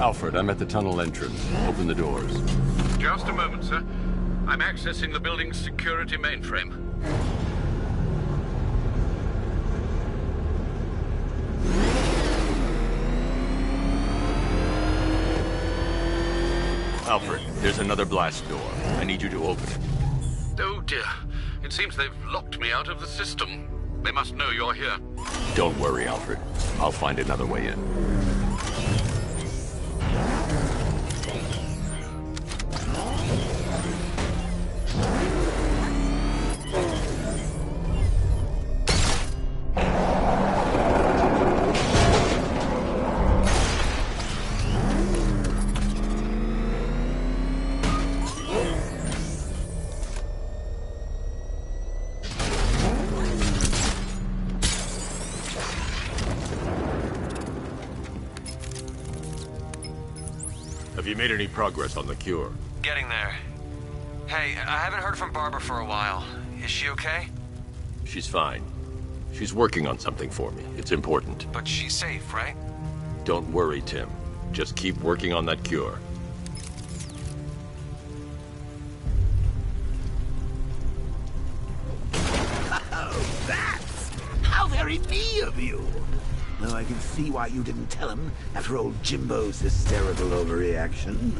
Alfred, I'm at the tunnel entrance. Open the doors. Just a moment, sir. I'm accessing the building's security mainframe. Alfred, there's another blast door. I need you to open it. Oh dear. It seems they've locked me out of the system. They must know you're here. Don't worry, Alfred. I'll find another way in. Have you made any progress on the cure? Getting there. Hey, I haven't heard from Barbara for a while. Is she okay? She's fine. She's working on something for me. It's important. But she's safe, right? Don't worry, Tim. Just keep working on that cure. Oh, that's how very me of you. Though I can see why you didn't tell him after old Jimbo's hysterical overreaction.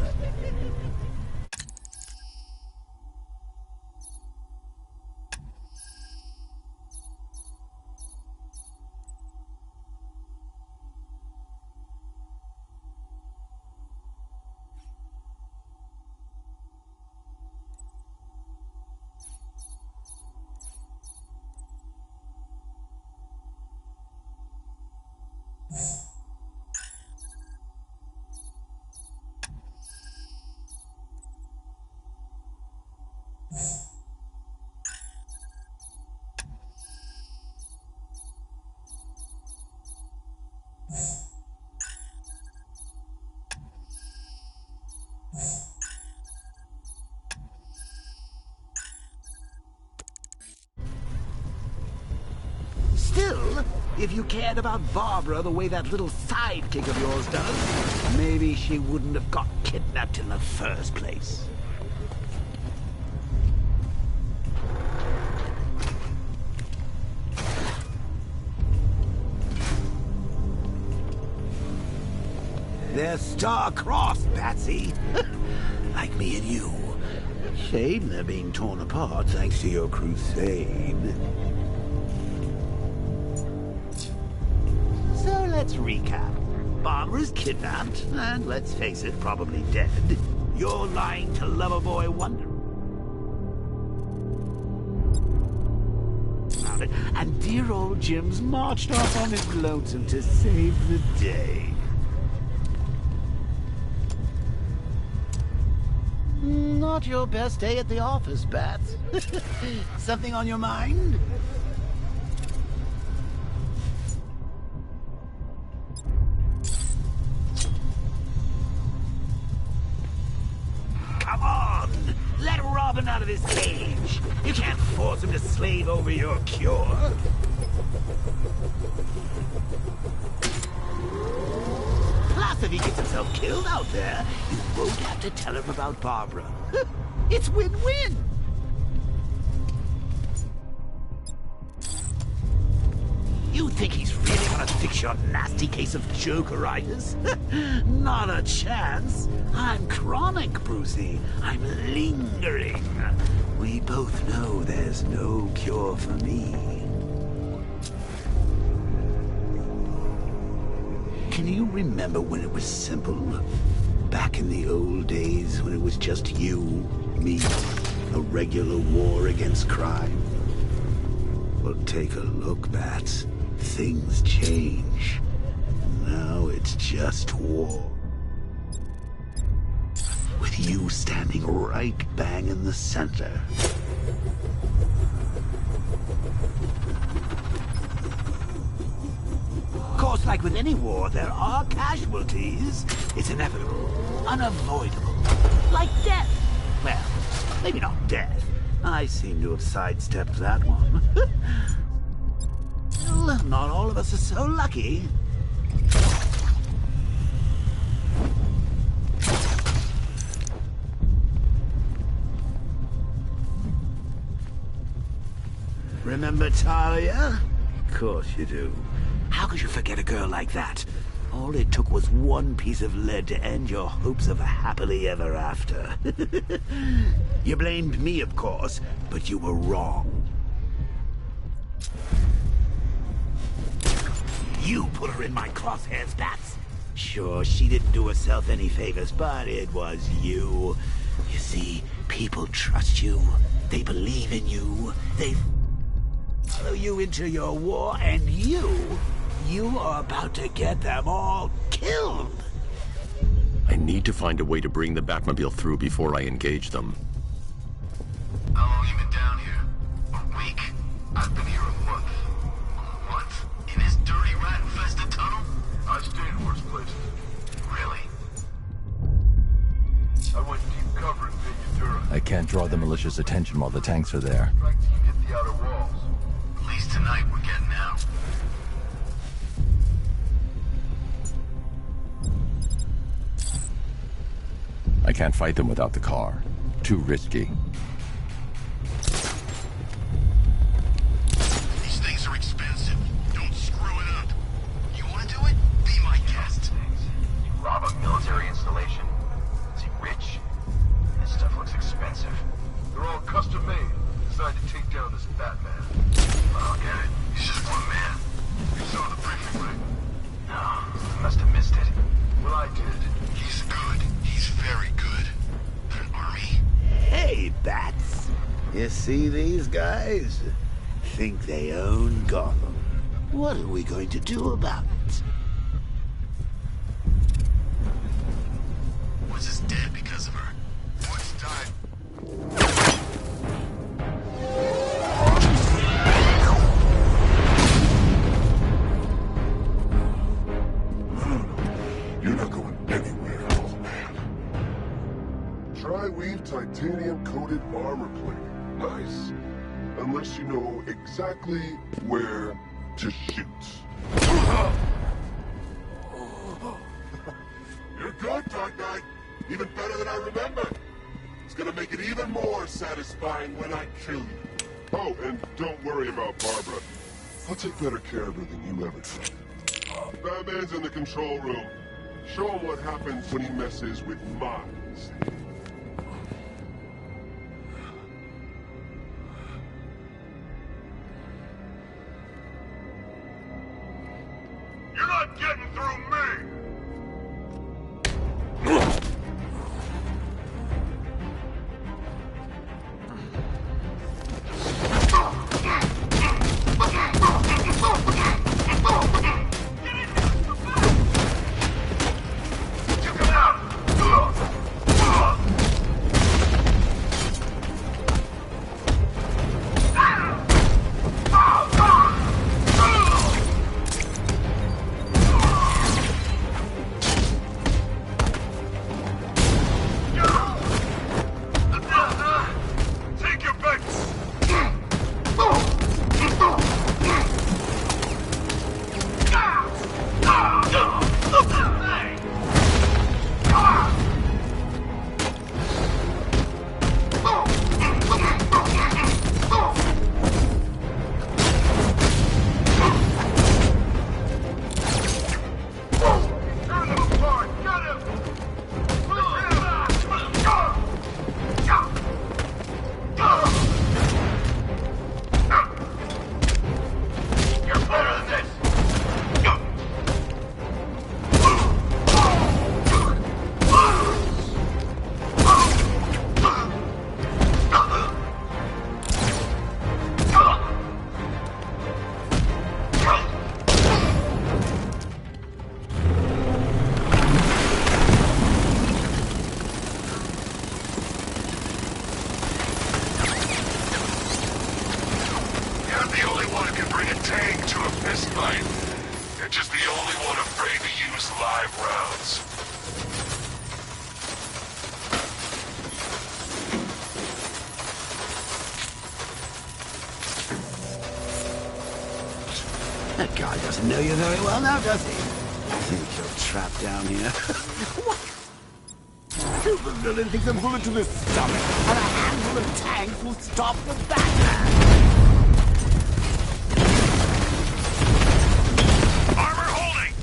Still, if you cared about Barbara the way that little sidekick of yours does, maybe she wouldn't have got kidnapped in the first place. They're star-crossed, Patsy. Like me and you. Shame they're being torn apart thanks to your crusade. So let's recap. Barbara's kidnapped, and let's face it, probably dead. You're lying to Loverboy Wonder. And dear old Jim's marched off on his lonesome to save the day. Not your best day at the office, Bats. Something on your mind? Come on! Let Robin out of his cage! You can't force him to slave over your cure. Plus, if he gets himself killed out there, you won't have to tell him about Barbara. It's win-win! You think he's really gonna fix your nasty case of Jokeritis? Not a chance. I'm chronic, Brucey. I'm lingering. We both know there's no cure for me. Can you remember when it was simple? Back in the old days when it was just you, me, a regular war against crime? Well, take a look, Bats. Things change. Now it's just war. With you standing right bang in the center. Of course, like with any war, there are casualties. It's inevitable, unavoidable. Like death. Well, maybe not death. I seem to have sidestepped that one. Well, not all of us are so lucky. Remember Talia? Of course you do. How could you forget a girl like that? All it took was one piece of lead to end your hopes of a happily ever after. You blamed me, of course, but you were wrong. You put her in my crosshairs, Bats. Sure, she didn't do herself any favors, but it was you. You see, people trust you. They believe in you. They follow you into your war, and you are about to get them all killed. I need to find a way to bring the Batmobile through before I engage them. How long you been down here? A week? I've been here a month. A month? In this dirty, rat-infested tunnel? I stayed in worse places. Really? I went deep cover in Ventura. I can't draw the militia's attention while the tanks are there. Strike team hit the outer walls. At least tonight we're getting out. I can't fight them without the car. Too risky. These things are expensive. Don't screw it up. You want to do it? Be my guest. You rob a military installation? Is he rich? This stuff looks expensive. They're all custom made, designed to take down this Batman. I don't get it. He's just one man. You saw the briefing, right? No, I must have missed it. Well, I did. He's good. He's very good. An army? Hey, Bats. You see these guys? Think they own Gotham. What are we going to do about it? Woods is dead because of her. Woods died. You're not going anywhere, old man. Tri-weave titanium-coated armor plating. Nice. Unless you know exactly where to shoot. You're good, Dark Knight. Even better than I remember. It's gonna make it even more satisfying when I kill you. Oh, and don't worry about Barbara. I'll take better care of her than you ever did. Batman's in the control room. Show him what happens when he messes with minds. You're not getting through me! tank to a fist fight. They're just the only one afraid to use live rounds. That guy doesn't know you very well now, does he? I think you're trapped down here. What? Supervillain thinks a bullet to the stomach and a handful of tanks will stop the Batman. Armor holding!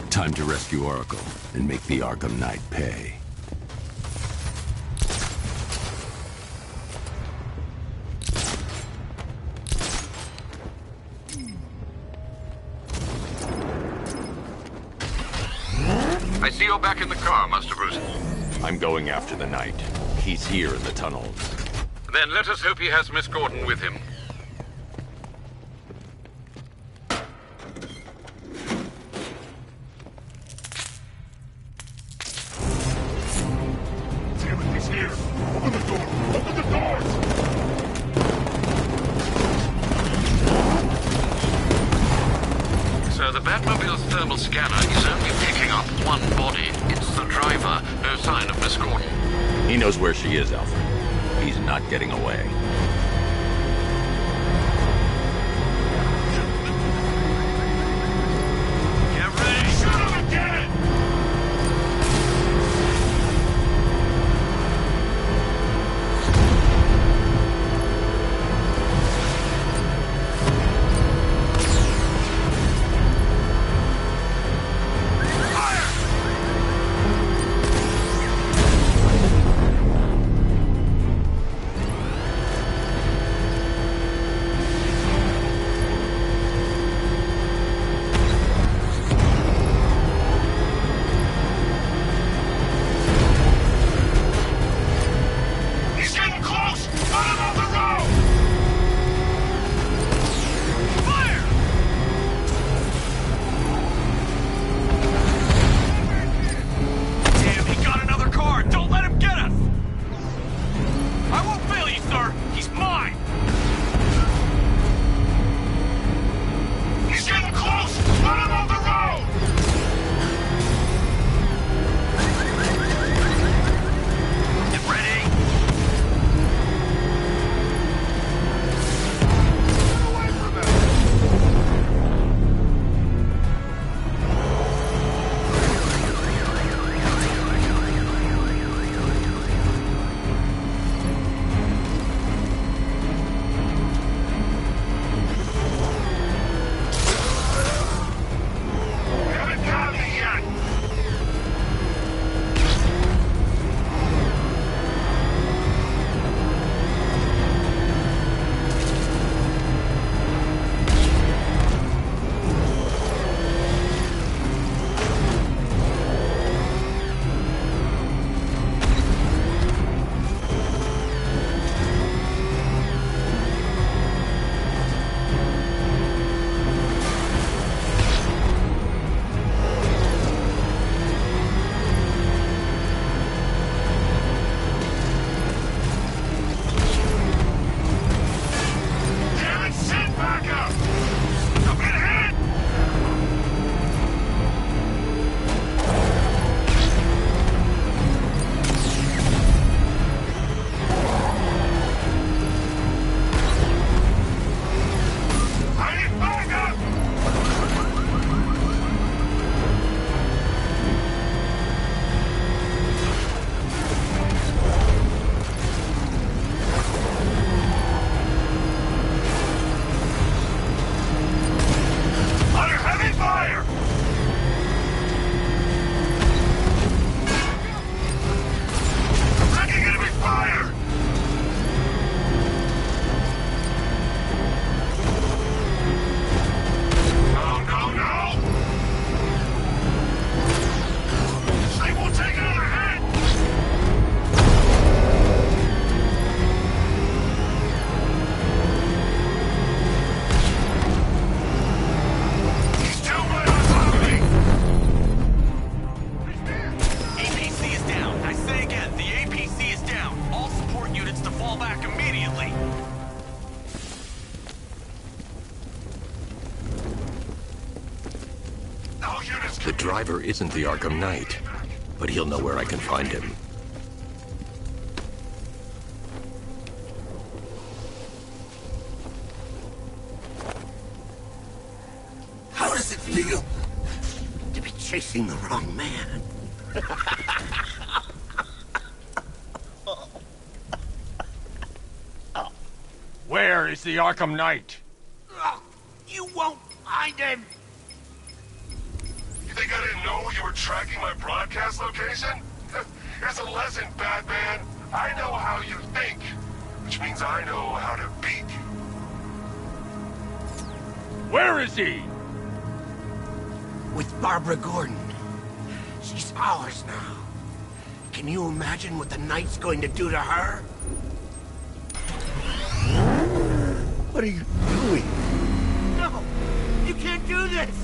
Time to rescue Oracle and make the Arkham Knight pay. I see you're back in the car, Master Bruce. I'm going after the Knight. He's here in the tunnels. Then let us hope he has Miss Gordon with him. Damn it, he's here! Open the door! Open the doors! So the Batmobile's thermal scanner is only picking up one body. It's the driver. No sign of Miss Gordon. He knows where she is, Alfred. He's not getting away. Get ready! Shoot him again! driver isn't the Arkham Knight, but he'll know where I can find him. How does it feel to be chasing the wrong man? Where is the Arkham Knight? You won't find him! You think I didn't know you were tracking my broadcast location? Here's a lesson, Batman. I know how you think, which means I know how to beat you. Where is he? With Barbara Gordon. She's ours now. Can you imagine what the Knight's going to do to her? What are you doing? No! You can't do this!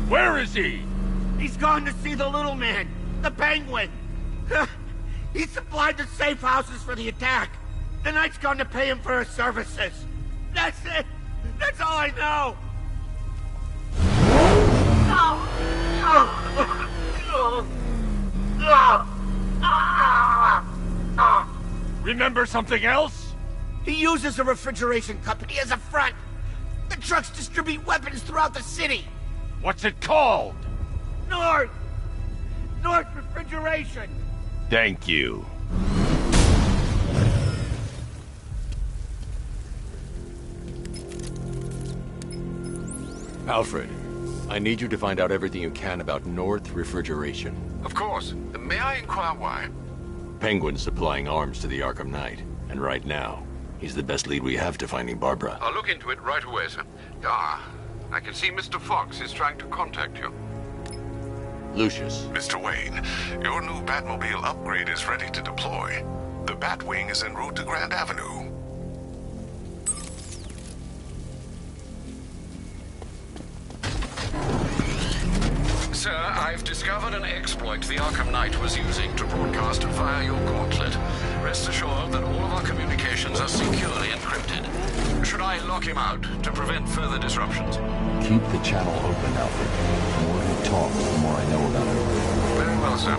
Where is he? He's gone to see the little man, the Penguin. He supplied the safe houses for the attack. The Knight's gone to pay him for his services. That's it. That's all I know. Remember something else? He uses a refrigeration company as a front. The trucks distribute weapons throughout the city. What's it called? North Refrigeration. Thank you. Alfred, I need you to find out everything you can about North Refrigeration. Of course. May I inquire why? Penguin's supplying arms to the Arkham Knight, and right now, he's the best lead we have to finding Barbara. I'll look into it right away, sir. Ah, I can see Mr. Fox is trying to contact you. Lucius. Mr. Wayne, your new Batmobile upgrade is ready to deploy. The Batwing is en route to Grand Avenue. Sir, I've discovered an exploit the Arkham Knight was using to broadcast via your gauntlet. Rest assured that all of our communications are securely encrypted. Should I lock him out to prevent further disruptions? Keep the channel open, Alfred. The more he talks, the more I know about him. Very well, sir.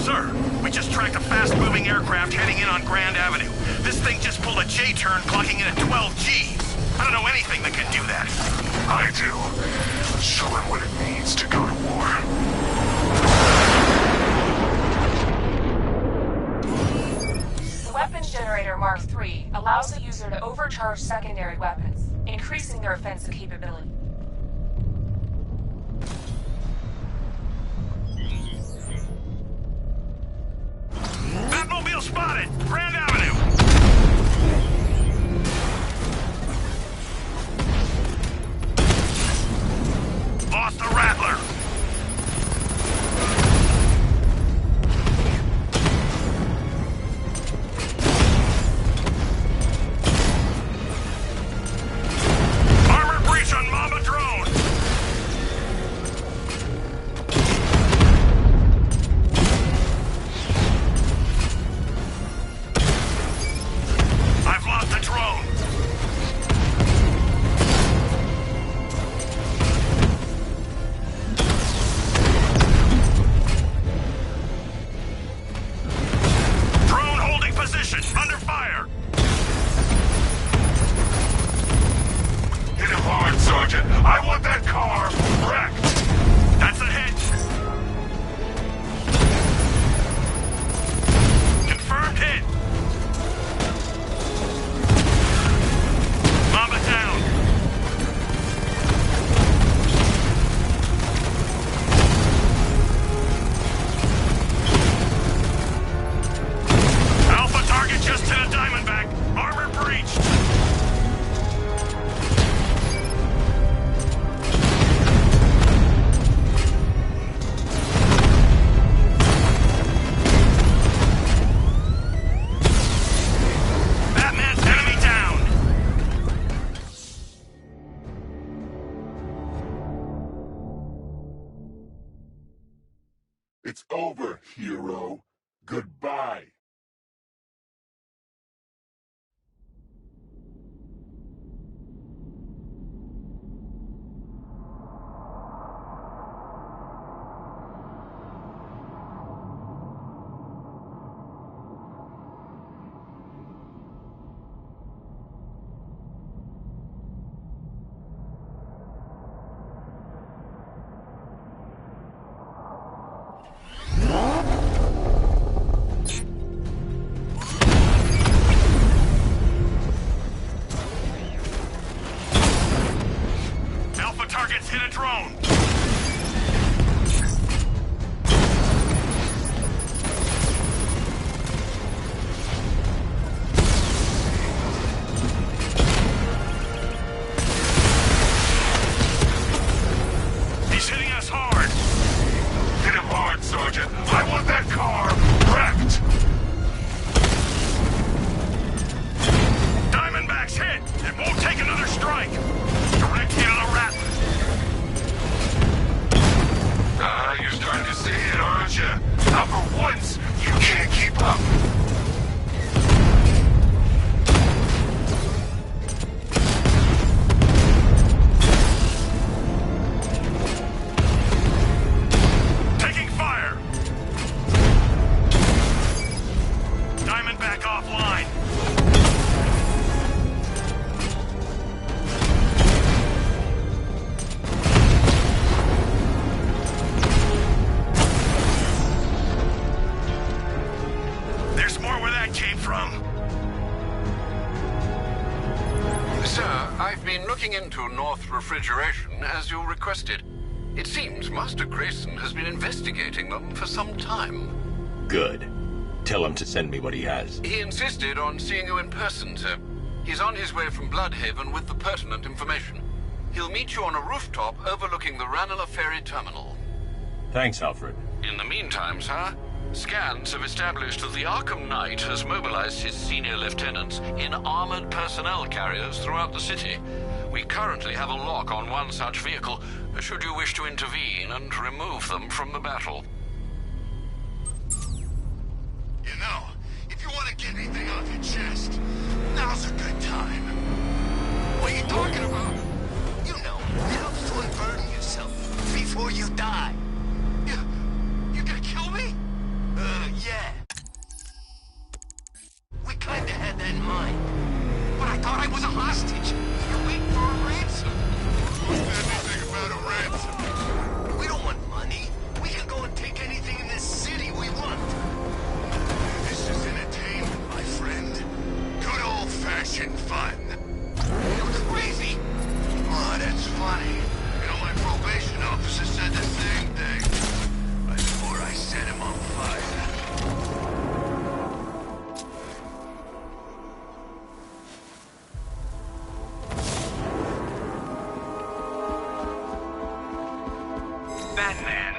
Sir, we just tracked a fast-moving aircraft heading in on Grand Avenue. This thing just pulled a J-turn, clocking in at 12 Gs. I don't know anything that can do that. I do. Show him what it means to go to war. The weapons generator Mark III allows the user to overcharge secondary weapons, increasing their offensive capability. Batmobile spotted! Grand Avenue! Lost the Rattler! Armor breach on Mamba It's over, hero. Goodbye. Alpha targets hit a drone! He's hitting us hard! Hit him hard, Sergeant! I want that car wrecked! Diamondback's hit! It won't take another strike! Direct hit on the rat! You're starting to see it, aren't you? Now for once, you can't keep up! Taking fire! Diamondback offline! There's more where that came from. Sir, I've been looking into North Refrigeration as you requested. It seems Master Grayson has been investigating them for some time. Good. Tell him to send me what he has. He insisted on seeing you in person, sir. He's on his way from Bloodhaven with the pertinent information. He'll meet you on a rooftop overlooking the Ranelagh Ferry Terminal. Thanks, Alfred. In the meantime, sir, scans have established that the Arkham Knight has mobilized his senior lieutenants in armored personnel carriers throughout the city. We currently have a lock on one such vehicle, should you wish to intervene and remove them from the battle. You know, if you want to get anything off your chest, now's a good time. What are you talking about? You know, it helps to unburden yourself before you die. You gonna kill me? Yeah. We kinda had that in mind. But I thought I was a hostage. You're waiting for a ransom. What's anything about a ransom? We don't want money. We can go and take anything in this city we want. This is entertainment, my friend. Good old-fashioned fun. You're crazy. Oh, that's funny. You know, my probation officer said the same thing. Before I set him on fire. Batman,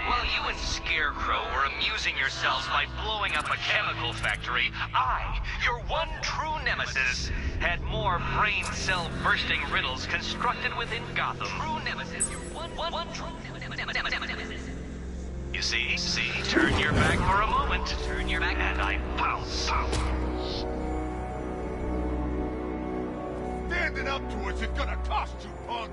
while you and Scarecrow were amusing yourselves by blowing up a chemical factory, I, your one true nemesis, had more brain cell bursting riddles constructed within Gotham. True nemesis, your one true nemesis. You see, turn your back for a moment, turn your back, and I pounce. Standing up to us is gonna cost you, punk!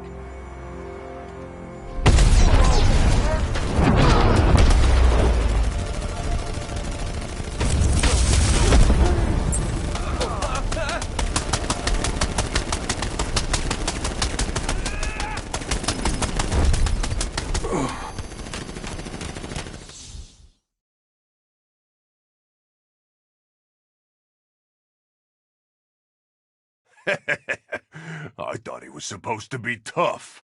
I thought he was supposed to be tough.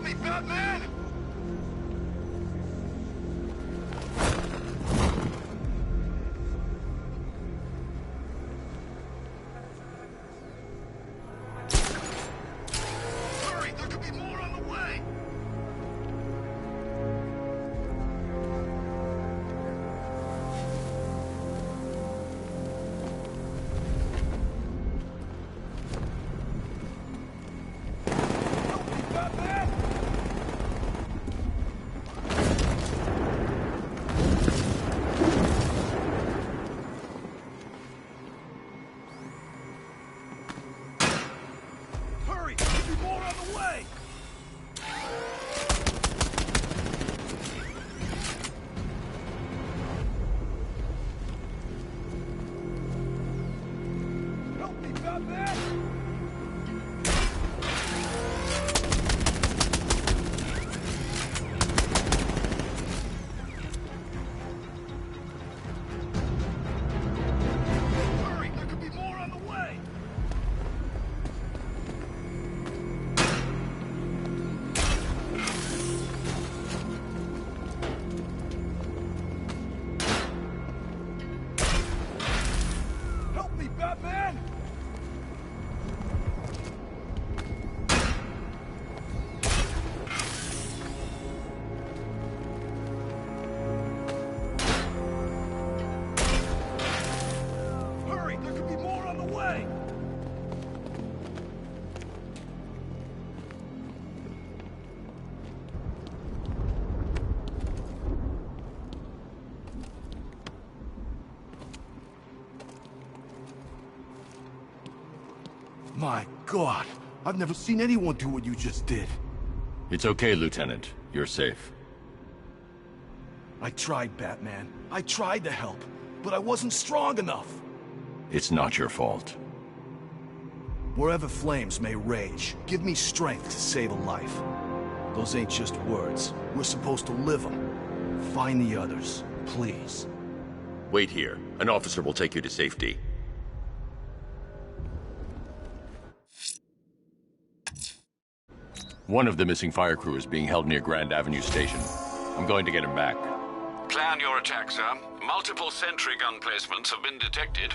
me, Batman! Hurry, there could be more on the way! My God, I've never seen anyone do what you just did. It's okay, Lieutenant. You're safe. I tried, Batman. I tried to help, but I wasn't strong enough. It's not your fault. Wherever flames may rage, give me strength to save a life. Those ain't just words. We're supposed to live them. Find the others, please. Wait here. An officer will take you to safety. One of the missing fire crew is being held near Grand Avenue Station. I'm going to get him back. Plan your attack, sir. Multiple sentry gun placements have been detected.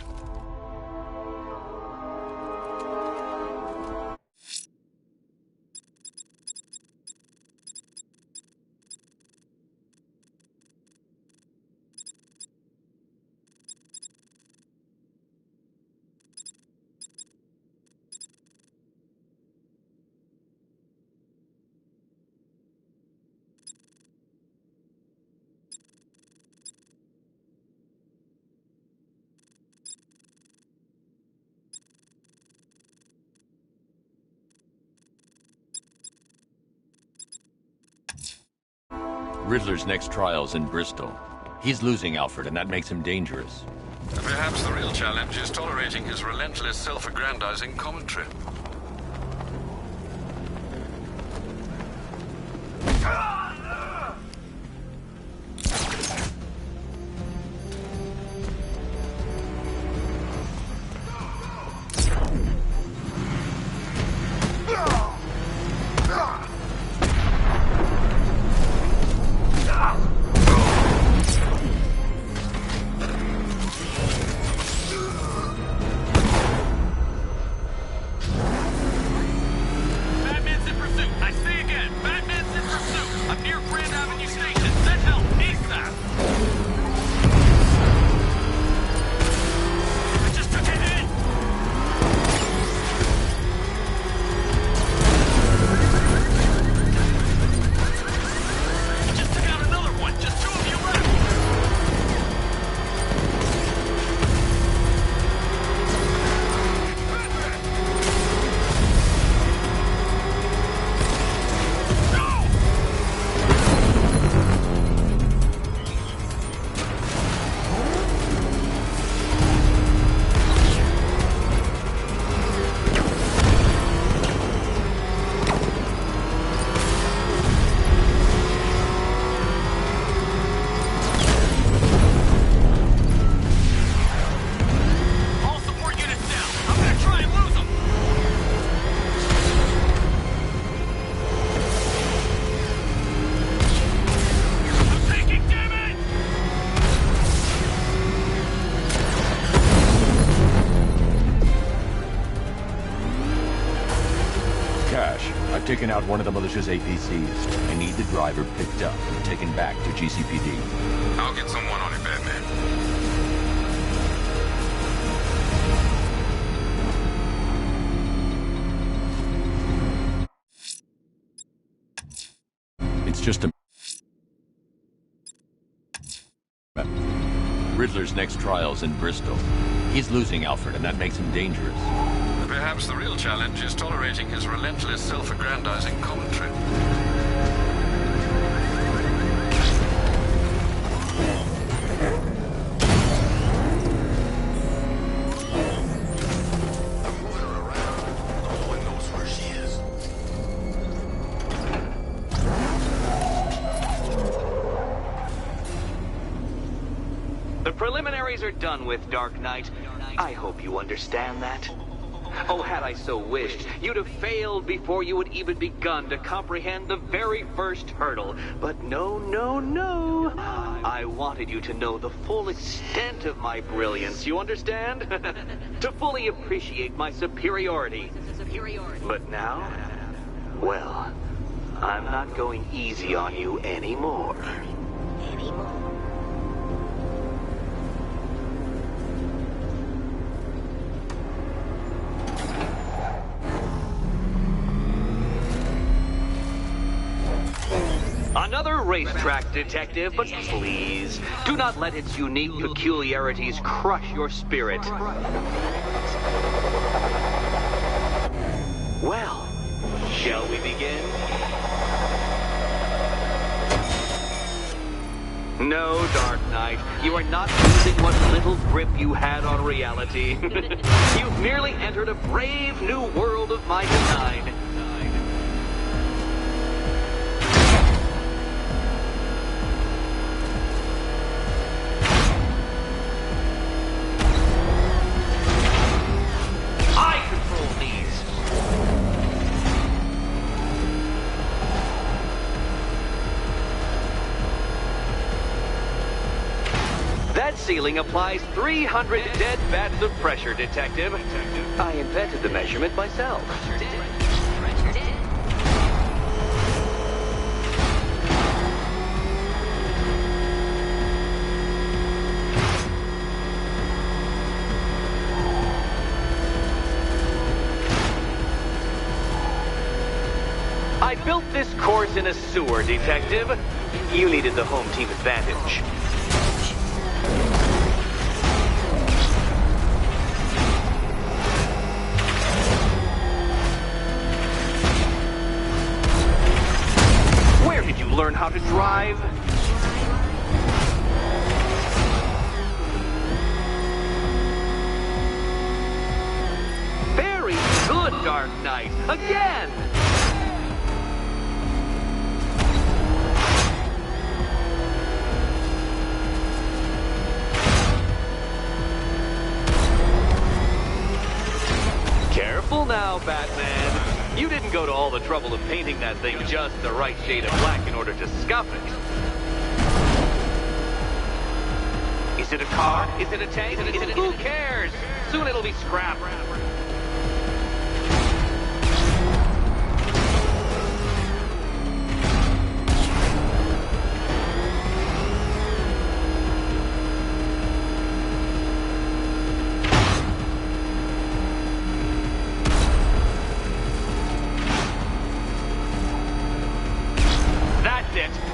Riddler's next trial's in Bristol. He's losing Alfred, and that makes him dangerous. Perhaps the real challenge is tolerating his relentless self-aggrandizing commentary. cash. I've taken out one of the militia's APCs. I need the driver picked up and taken back to GCPD. I'll get someone on it, Batman. It's just a... Riddler's next trial's in Bristol. He's losing Alfred, and that makes him dangerous. Perhaps the real challenge is tolerating his relentless self-aggrandizing commentary. The preliminaries are done with, Dark Knight. I hope you understand that. Oh, had I so wished, you'd have failed before you had even begun to comprehend the very first hurdle. But no, no, no. I wanted you to know the full extent of my brilliance, you understand? To fully appreciate my superiority. But now, well, I'm not going easy on you anymore. Another racetrack, detective, but please, do not let its unique peculiarities crush your spirit. Well, shall we begin? No, Dark Knight, you are not losing what little grip you had on reality. You've merely entered a brave new world of my design. That ceiling applies 300 dead bats of pressure, Detective. I invented the measurement myself. I built this course in a sewer, Detective. You needed the home team advantage. Where did you learn how to drive? Very good, Dark Knight. Again! Careful now, Batman. You didn't go to all the trouble of painting that thing just the right shade of black in order to scuff it. Is it a car? Is it a tank? Who cares? Soon it'll be scrapped.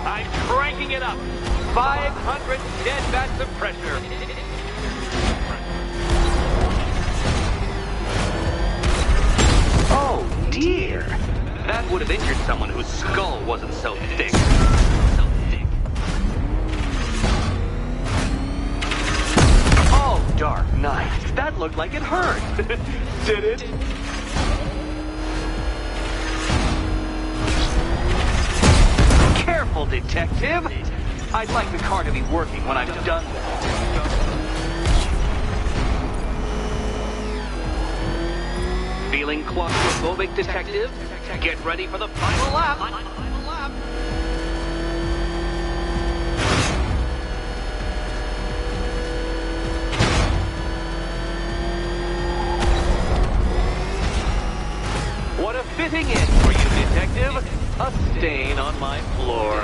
I'm cranking it up. 500 dead bats of pressure. Oh, dear. That would have injured someone whose skull wasn't so thick. Oh, Dark Knight. That looked like it hurt. Did it? Careful, Detective. I'd like the car to be working when I'm done with it. Feeling claustrophobic, Detective? Get ready for the final lap. What a fitting end for you, Detective. A stain on my floor.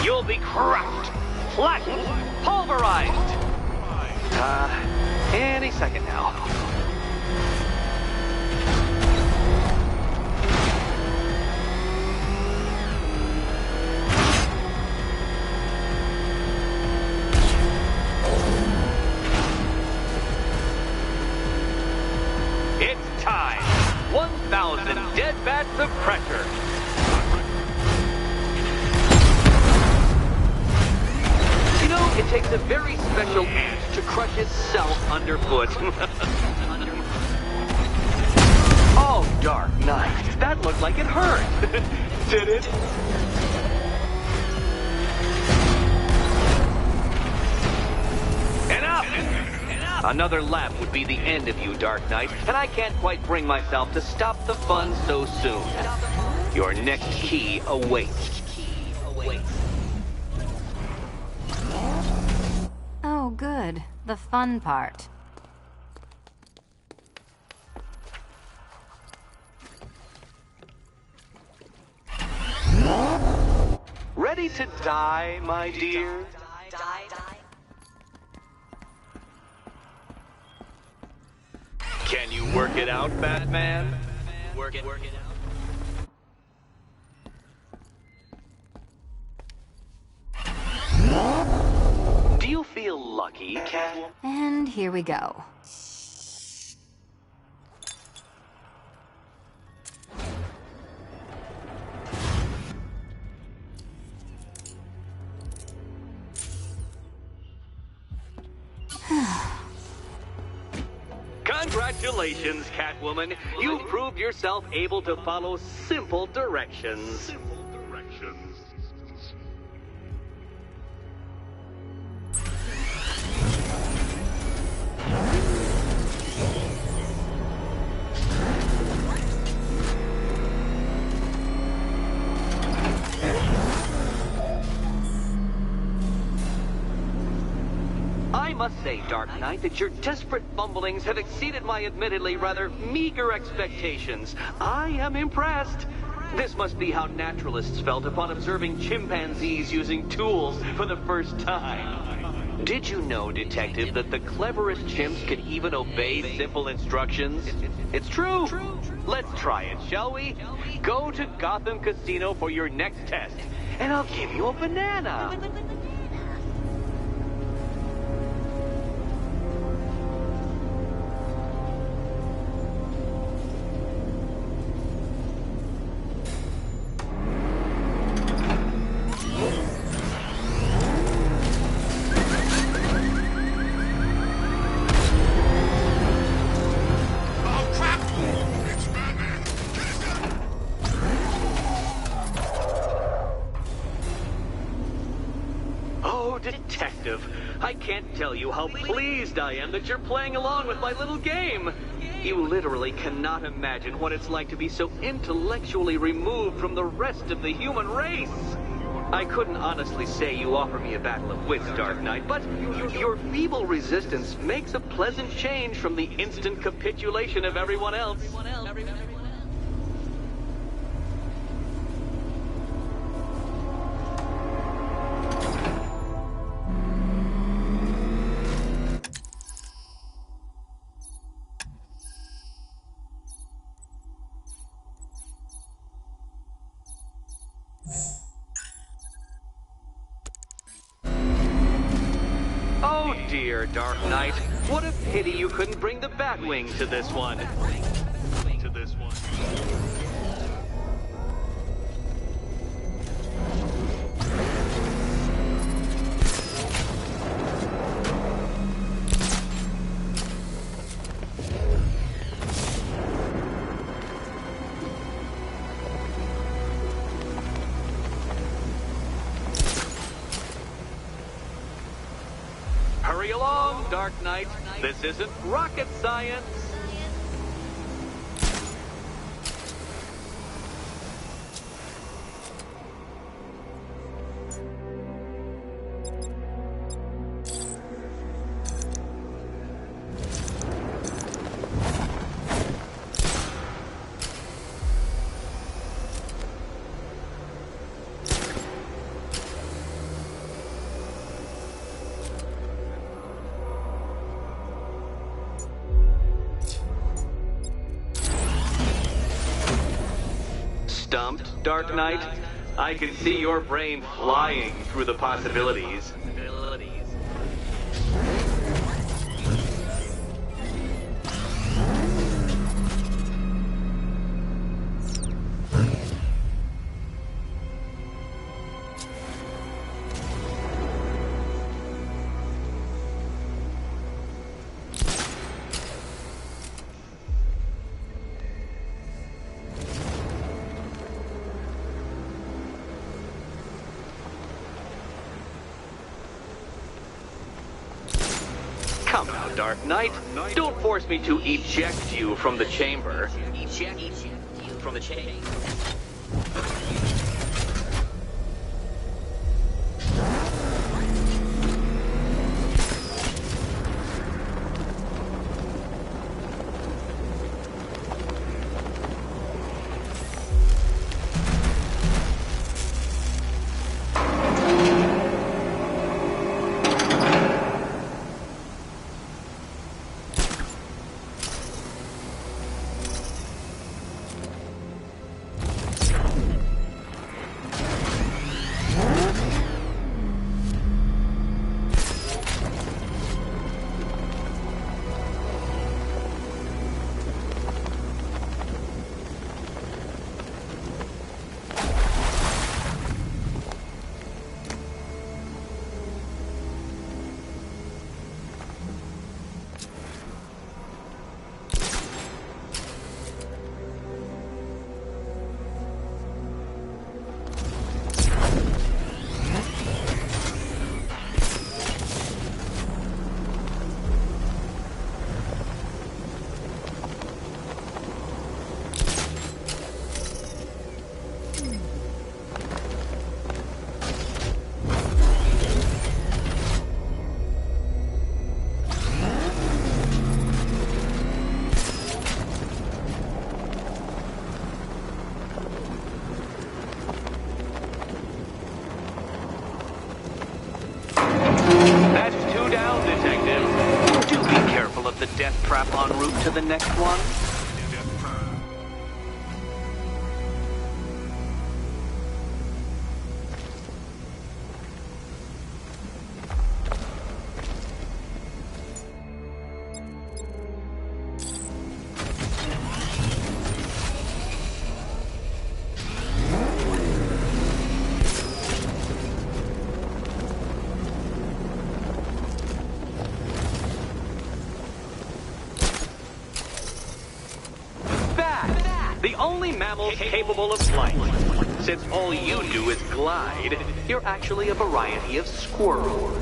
You'll be crushed, flattened, pulverized. Any second now. It's time. 1,000 dead bats of pressure. You know, it takes a very special ant to crush itself underfoot. Oh, Dark Knight, that looked like it hurt. Did it? Enough! Another lap would be the end of you, Dark Knight, and I can't quite bring myself to stop the fun so soon. Your next key awaits. Oh, good. The fun part. Ready to die, my dear? Can you work it out, Batman? Work it out. Do you feel lucky, Cat? And here we go. Congratulations, Catwoman. You proved yourself able to follow simple directions. I must say, Dark Knight, that your desperate fumblings have exceeded my admittedly rather meager expectations. I am impressed. This must be how naturalists felt upon observing chimpanzees using tools for the first time. Did you know, Detective, that the cleverest chimps could even obey simple instructions? It's true. Let's try it, shall we? Go to Gotham Casino for your next test, and I'll give you a banana. Detective, I can't tell you how pleased I am that you're playing along with my little game. You literally cannot imagine what it's like to be so intellectually removed from the rest of the human race. I couldn't honestly say you offer me a battle of wits, Dark Knight, but your feeble resistance makes a pleasant change from the instant capitulation of everyone else. Oh dear, Dark Knight. What a pity you couldn't bring the Batwing to this one. Hurry along, Dark Knight. This isn't rocket science. stumped, Dark Knight? I can see your brain flying through the possibilities. Come now, Dark Knight. Don't force me to eject you from the chamber. Eject you from the chamber. Death trap en route to the next one? The only mammal capable of flight. Since all you do is glide, you're actually a variety of squirrel.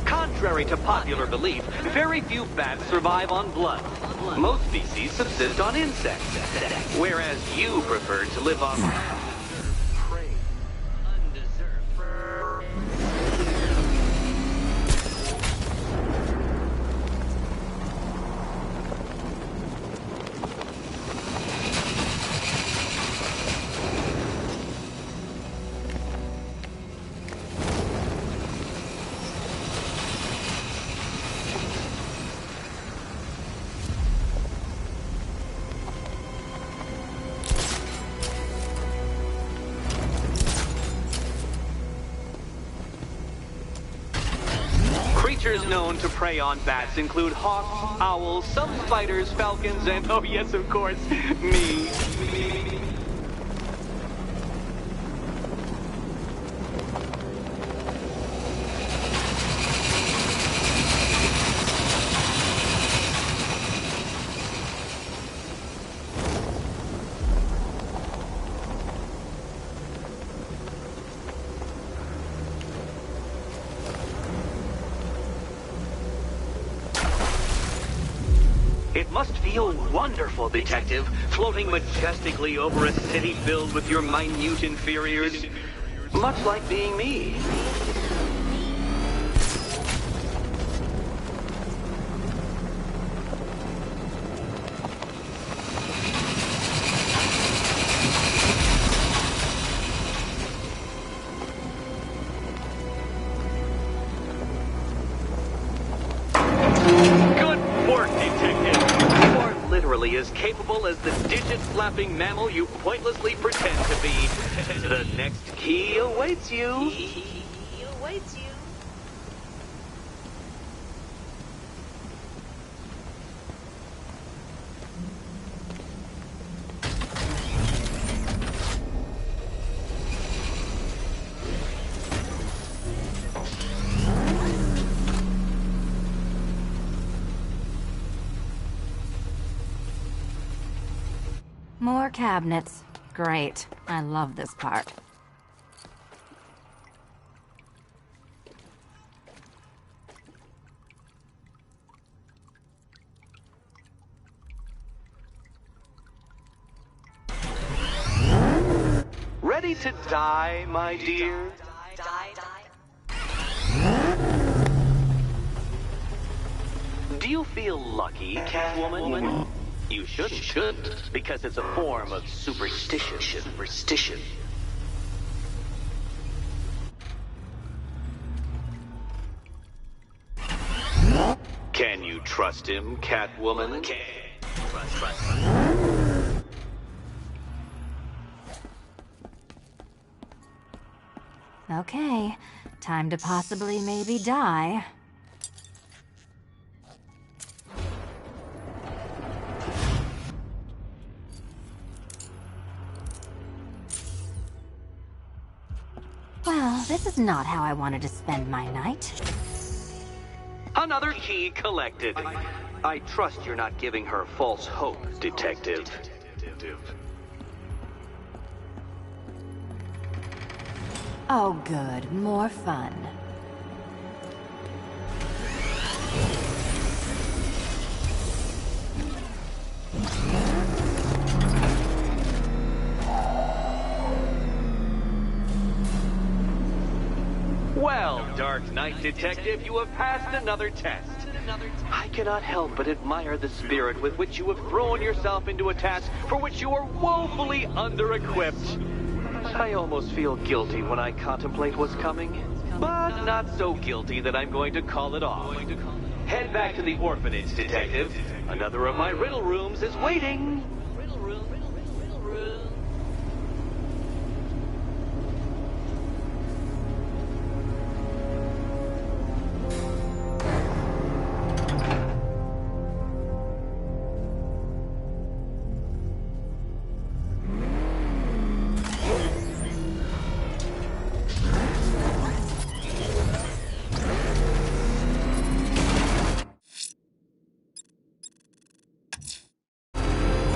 Contrary to popular belief, very few bats survive on blood. Most species subsist on insects, whereas you prefer to live on prey. Creatures known to prey on bats include hawks, owls, some spiders, falcons, and, oh yes, of course, me. It must feel wonderful, Detective, floating majestically over a city filled with your minute inferiors. Much like being me. As capable as the digit-slapping mammal you pointlessly pretend to be. The next key awaits you. More cabinets. Great. I love this part. Ready to die, my dear? Do you feel lucky, Catwoman? You shouldn't, because it's a form of superstition. Can you trust him, Catwoman? Trust. Okay, time to possibly maybe die. Well, this is not how I wanted to spend my night. Another key collected. I trust you're not giving her false hope, Detective. Oh good, more fun. Well, Dark Knight Detective, you have passed another test. I cannot help but admire the spirit with which you have thrown yourself into a task for which you are woefully under-equipped. I almost feel guilty when I contemplate what's coming, but not so guilty that I'm going to call it off. Head back to the orphanage, Detective. Another of my riddle rooms is waiting.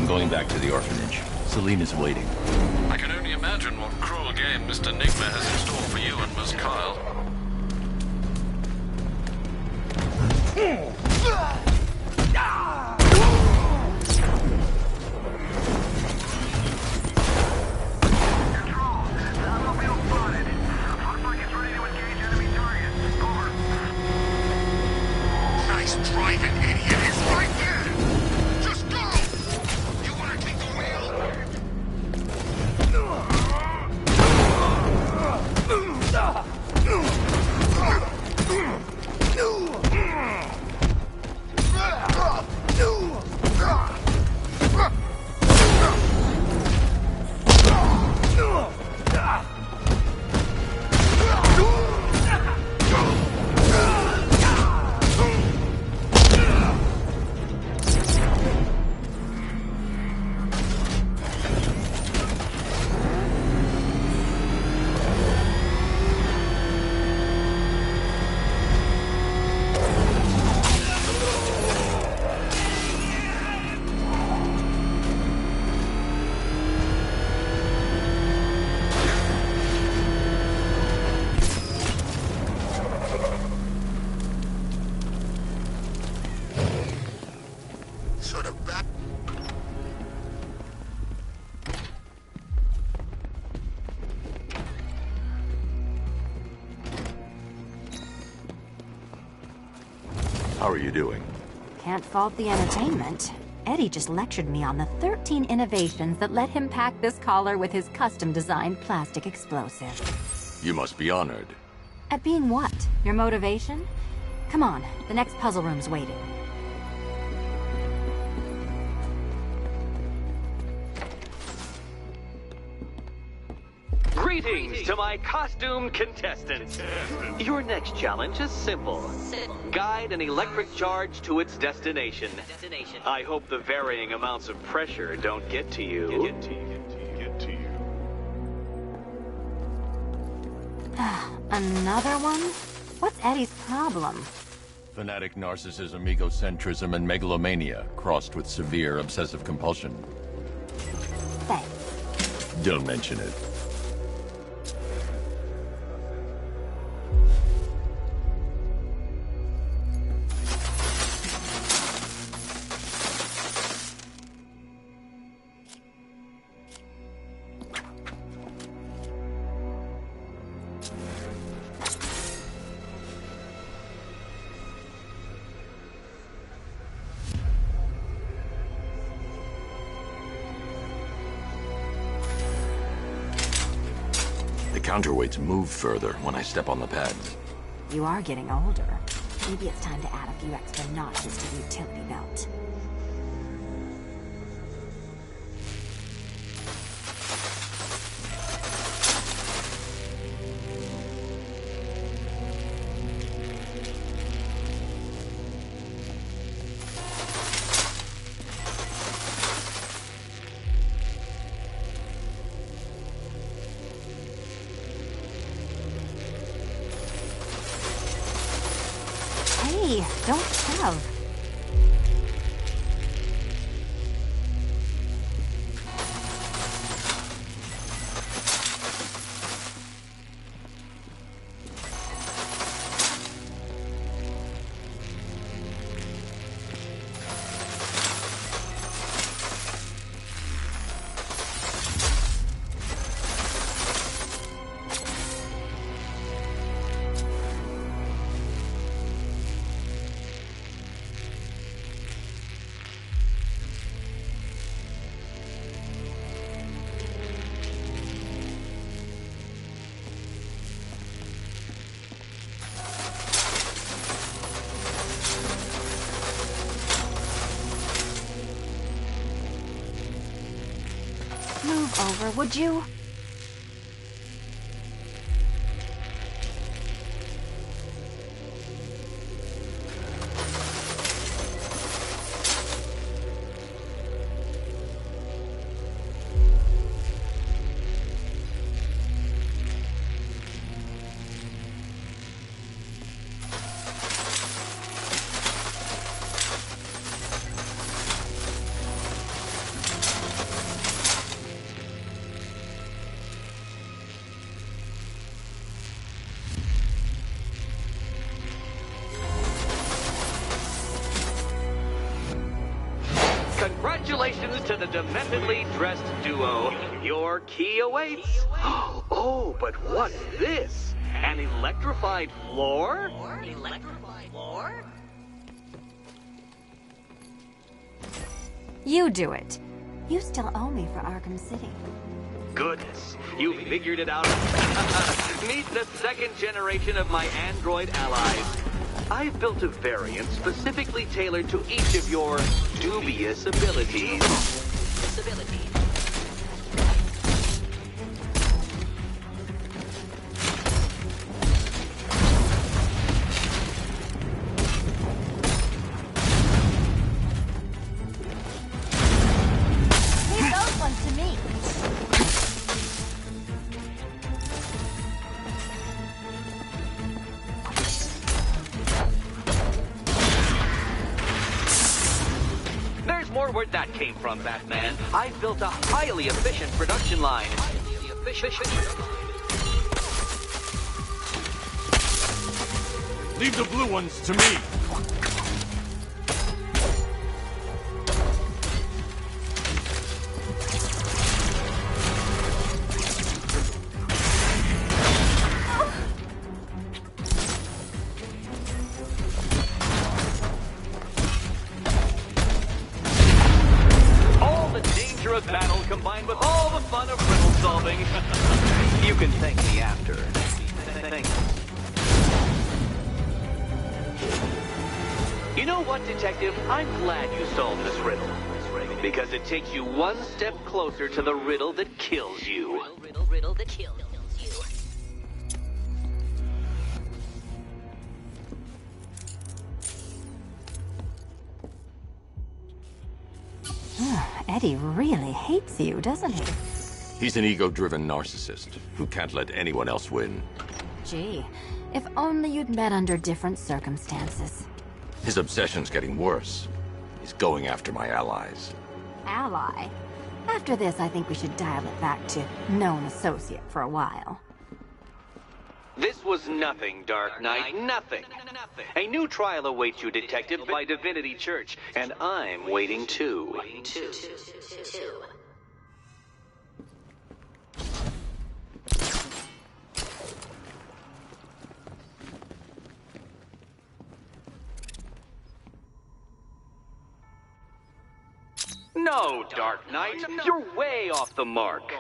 Going back to the orphanage. Celine is waiting. I can only imagine what cruel game Mr. Nigma has in store for you and Miss Kyle. Nice driving, idiot! It's right there! Just go! You wanna take the wheel? How are you doing? Can't fault the entertainment. Eddie just lectured me on the 13 innovations that let him pack this collar with his custom-designed plastic explosive. You must be honored. At being what? Your motivation? Come on, the next puzzle room's waiting. Greetings to my costumed contestants. Your next challenge is simple. Guide an electric charge to its destination. I hope the varying amounts of pressure don't get to you. Another one? What's Eddie's problem? Fanatic narcissism, egocentrism, and megalomania, crossed with severe obsessive compulsion. Thanks. Don't mention it. The counterweights move further when I step on the pads. You are getting older. Maybe it's time to add a few extra notches to the utility belt. Hey, don't shove. Move over, would you? Congratulations to the dementedly dressed duo. Your key awaits. Oh, but what's this? An electrified floor? You do it. You still owe me for Arkham City. Goodness, you figured it out. Meet the second generation of my android allies. I've built a variant specifically tailored to each of your dubious abilities. Leave those ones to me. More where that came from, Batman. I've built a highly efficient production line. Leave the blue ones to me. can thank me after. Thanks. You know what, Detective? I'm glad you solved this riddle. Because it takes you one step closer to the riddle that kills you. Riddle that kills you. Eddie really hates you, doesn't he? He's an ego-driven narcissist who can't let anyone else win. Gee, if only you'd met under different circumstances. His obsession's getting worse. He's going after my allies. Ally? After this, I think we should dial it back to known associate for a while. This was nothing, Dark Knight, nothing. A new trial awaits you, Detective, by Divinity Church, and I'm waiting too. No, Dark Knight, you're way off the mark.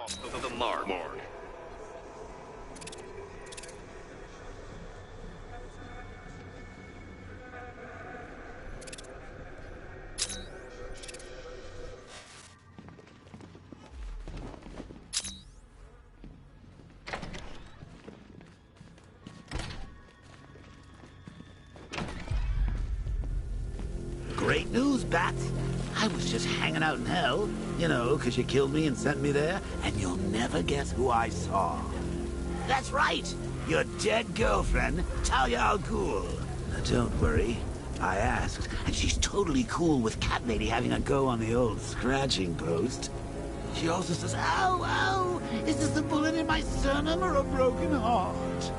Great news, Bat. I was just hanging out in hell, you know, because you killed me and sent me there, and you'll never guess who I saw. That's right, your dead girlfriend, Talia al Ghul. Now, don't worry, I asked, and she's totally cool with Cat Lady having a go on the old scratching post. She also says, ow, ow, is this a bullet in my sternum or a broken heart?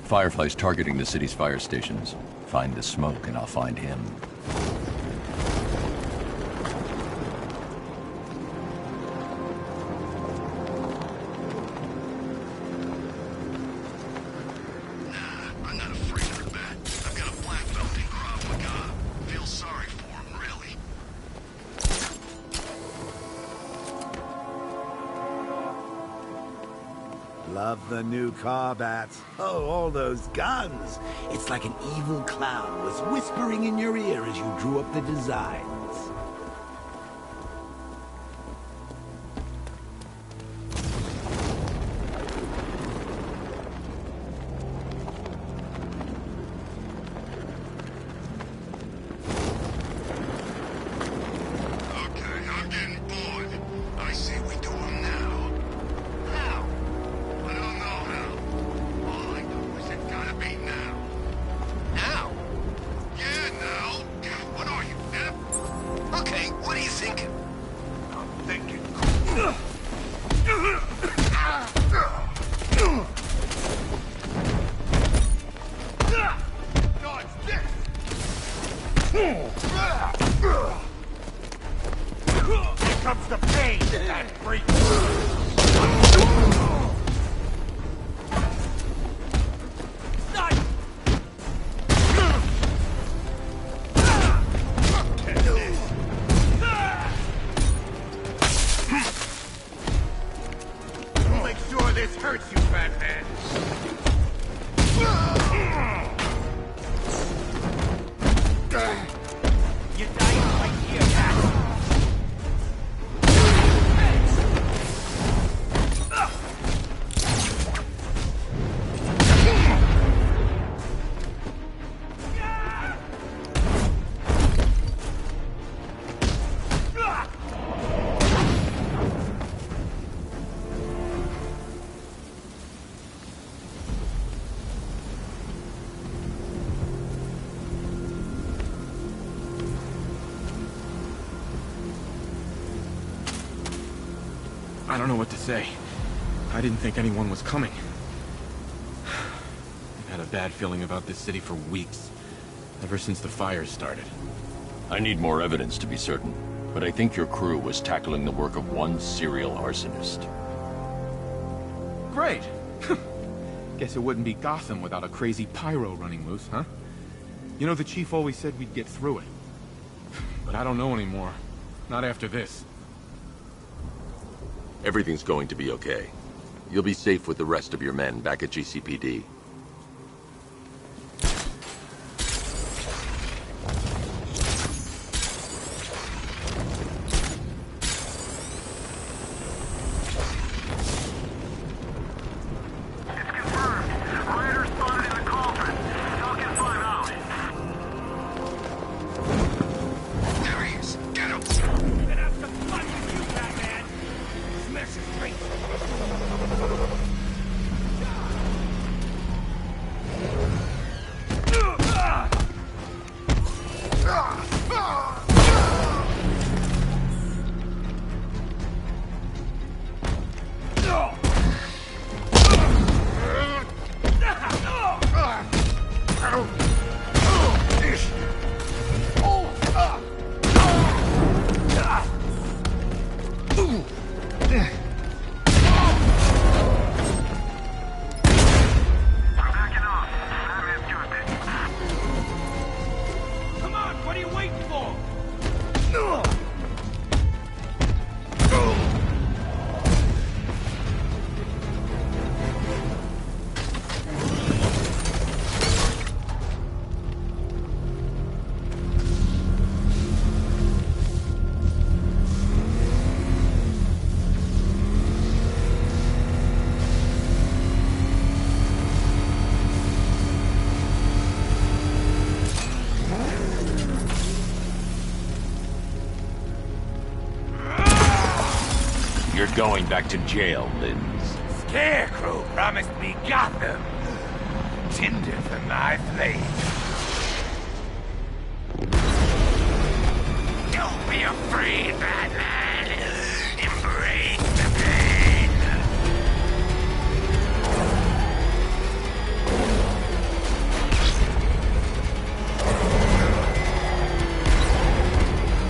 Firefly's targeting the city's fire stations. Find the smoke and I'll find him. I'm not afraid of the bat. I've got a black belt in Krav Maga. Feel sorry for him, really. Love the new car, Bat. Oh, all those guns. It's like an evil clown was whispering in your ear as you drew up the designs. Okay, I'm getting bored. I say we do him now. How? I don't know how. All I know is it gotta be now. Now? Yeah, now. What are you, Nip? Okay, what are you thinking? I'm thinking. Dodge this! Here comes the pain, that freak! We'll make sure this hurts you, Batman! You died right here, Bat! I don't know what to say. I didn't think anyone was coming. I've had a bad feeling about this city for weeks. Ever since the fires started. I need more evidence to be certain, but I think your crew was tackling the work of one serial arsonist. Great! Guess it wouldn't be Gotham without a crazy pyro running loose, huh? You know, the chief always said we'd get through it. But I don't know anymore. Not after this. Everything's going to be okay. You'll be safe with the rest of your men back at GCPD. You're going back to jail, Linz. Scarecrow promised me Gotham. Tinder for my flame. Don't be afraid, Batman. Embrace the pain.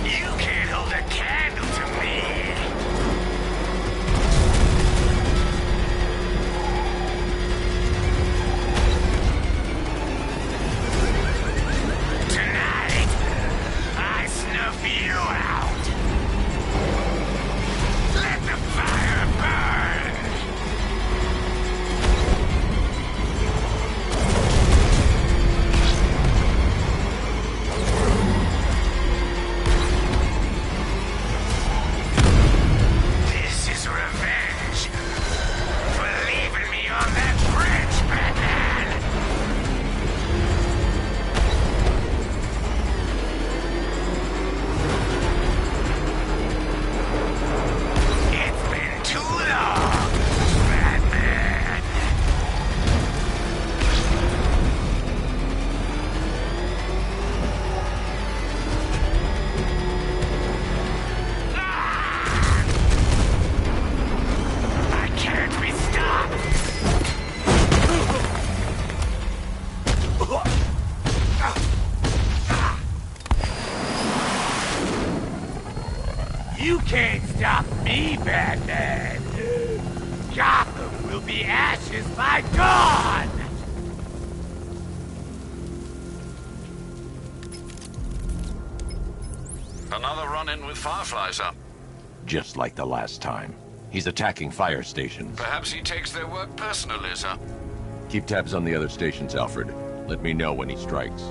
You can't hold a candle to me. You out. Let the fire burn. This is revenge for leaving me on that bridge, Batman. You can't stop me, Batman! Gotham will be ashes by dawn! Another run-in with Fireflies, huh? Just like the last time. He's attacking fire stations. Perhaps he takes their work personally, sir. Keep tabs on the other stations, Alfred. Let me know when he strikes.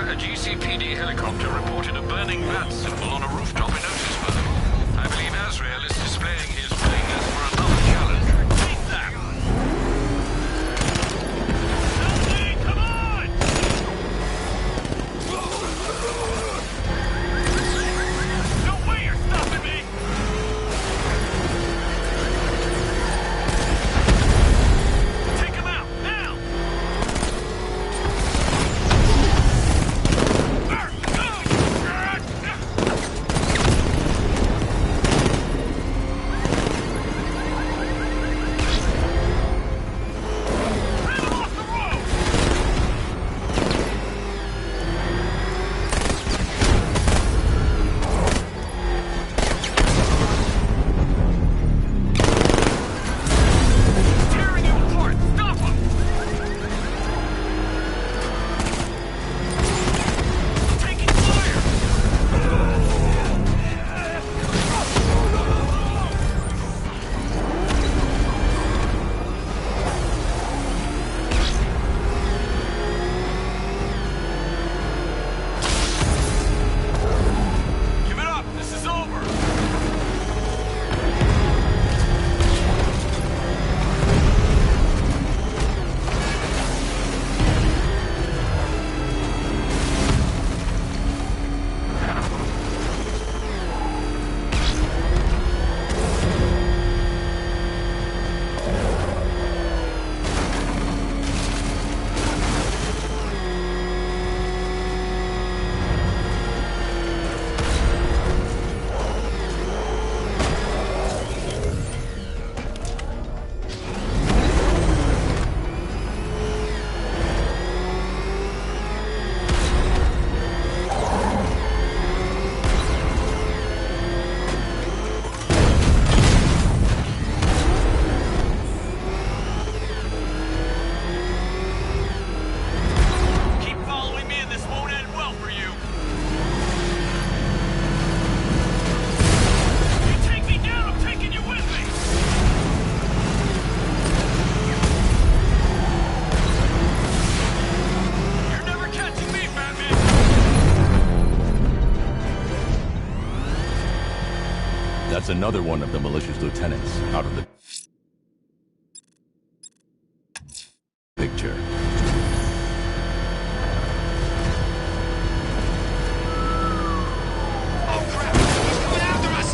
A GCPD helicopter reported a burning bat symbol on a rooftop in Otisburg. I believe Azrael is displaying his willingness for another challenge. Take that! Somebody, come on! That's another one of the militia's lieutenants out of the picture. Oh crap! He's coming after us!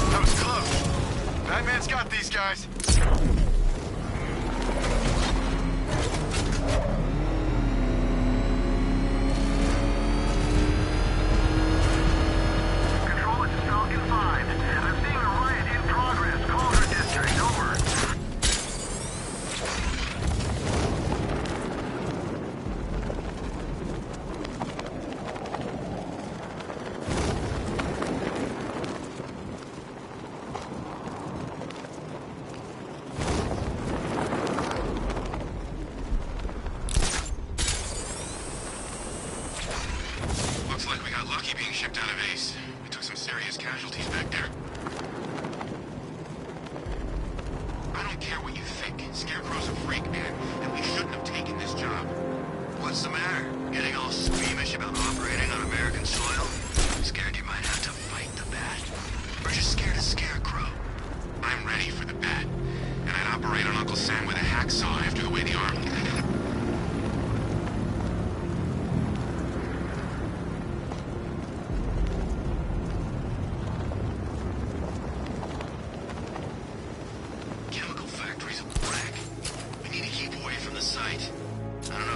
That was close. Batman's got these guys.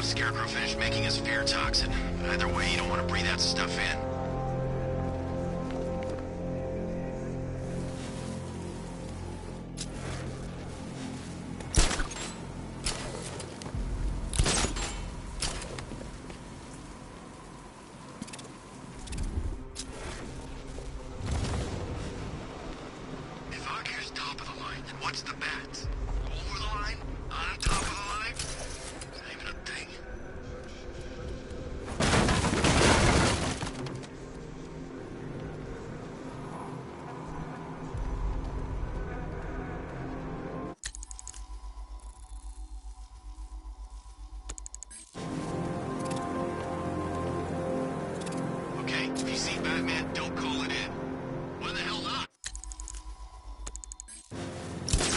Scarecrow finished making his fear toxin. Either way, you don't want to breathe that stuff in. If Arkham's top of the line, then what's the Bats? Over the line? On top of the line? Not even a thing. Okay, if you see Batman, don't call it in. Why the hell not?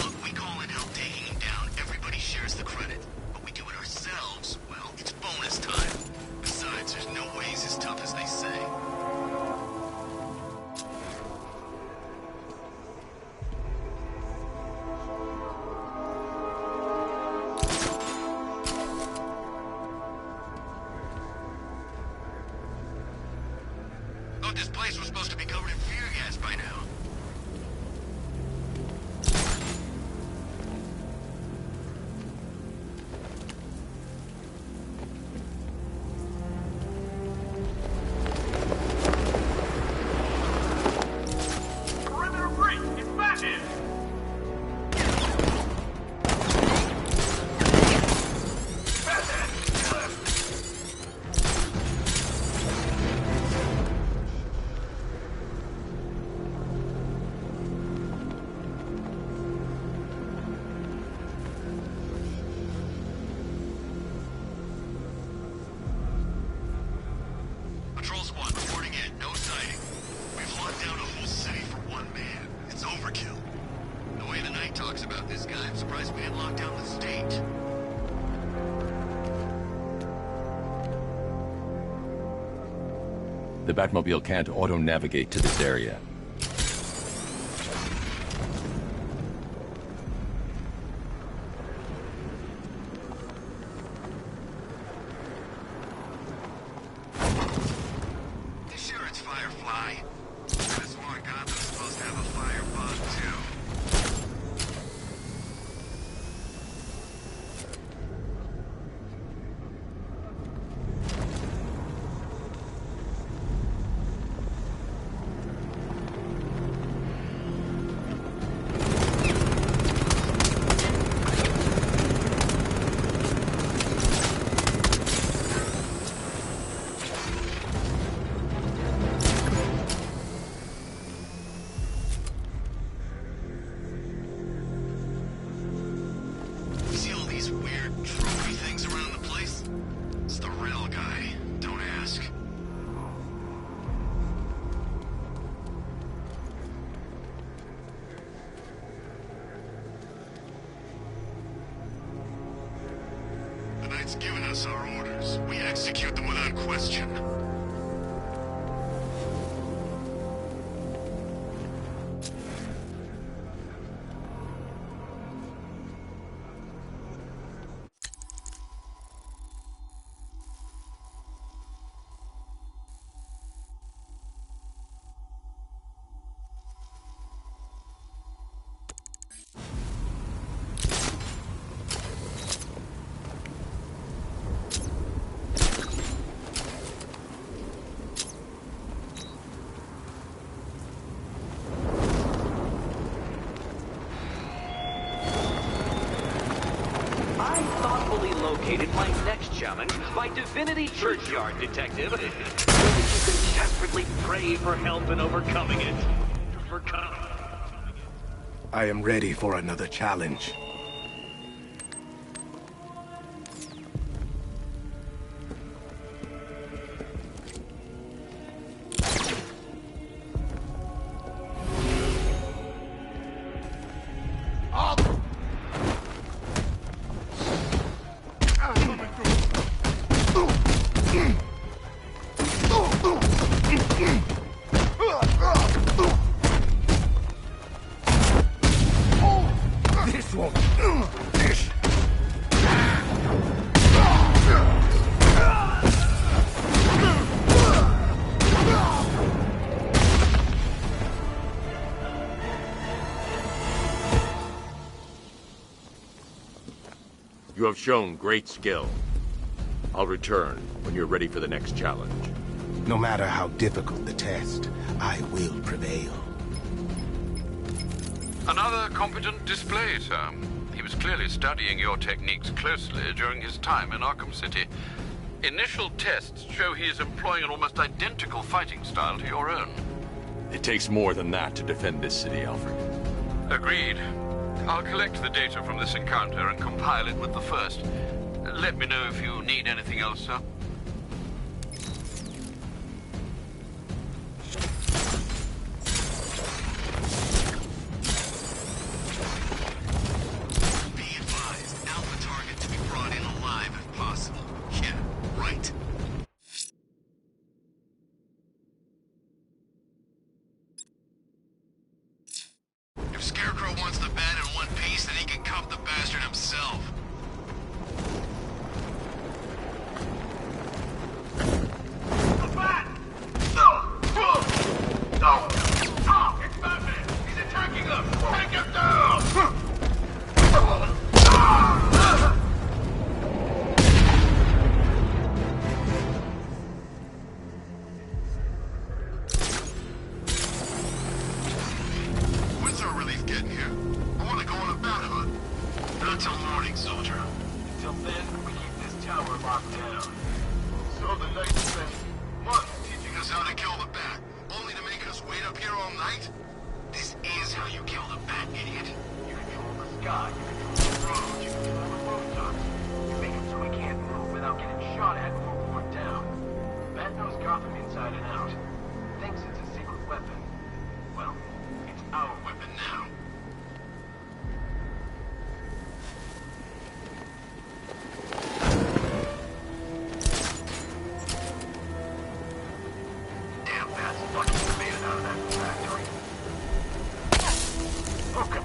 Look, we call in help taking him down, everybody shares the credit. But we do it ourselves, well, it's bonus time. Besides, there's no way he's as tough as they say. Thought this place was supposed to be covered in fear gas by now. Perimeter breach! It's Batman! Batman! Patrol squad reporting in. No sighting. We've locked down a whole city for one man. It's overkill. The way the night talks about this guy, I'm surprised we didn't lock down the state. The Batmobile can't auto-navigate to this area. Sure, it's Firefly. But it's more Gotham's supposed to have a firebug, too. us our orders, we execute them without question. Located my next challenge by Divinity Churchyard Detective, so that you can desperately pray for help in overcoming it. I am ready for another challenge. You have shown great skill. I'll return when you're ready for the next challenge. No matter how difficult the test, I will prevail. Another competent display, sir. He was clearly studying your techniques closely during his time in Arkham City. Initial tests show he is employing an almost identical fighting style to your own. It takes more than that to defend this city, Alfred. Agreed. I'll collect the data from this encounter and compile it with the first. Let me know if you need anything else, sir. Be advised, Alpha target to be brought in alive if possible. Yeah, right. If Scarecrow wants the bat in one piece, then he can cuff the bastard himself. The bat! No! No! Stop! It's Batman! He's attacking them! Take him down! When's our relief getting here? I want to go on a bat hunt. Not till morning, soldier. Until then, we keep this tower locked down. So the Knight spent months Teaching us how to kill the bat, only to make us wait up here all night? This is how you kill the bat, idiot. You control the sky, you control the roads, you control the rooftops. You make it so we can't move without getting shot at or worn down. Bat knows Gotham inside and out. Thinks it's a secret weapon. Well, it's our weapon now. Damn bat's lucky we made it out of that factory. Okay.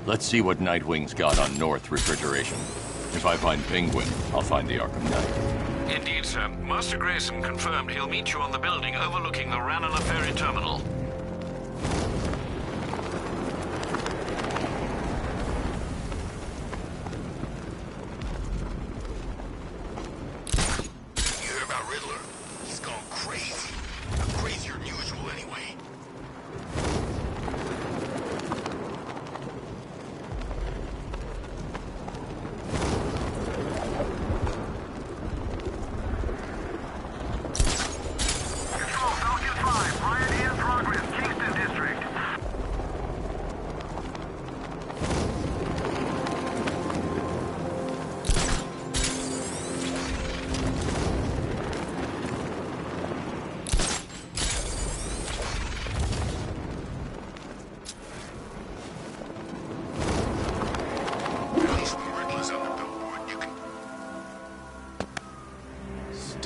Let's see what Nightwing's got on North Refrigeration. If I find Penguin, I'll find the Arkham Knight. Indeed, sir. Master Grayson confirmed he'll meet you on the building overlooking the Ranelagh Ferry Terminal.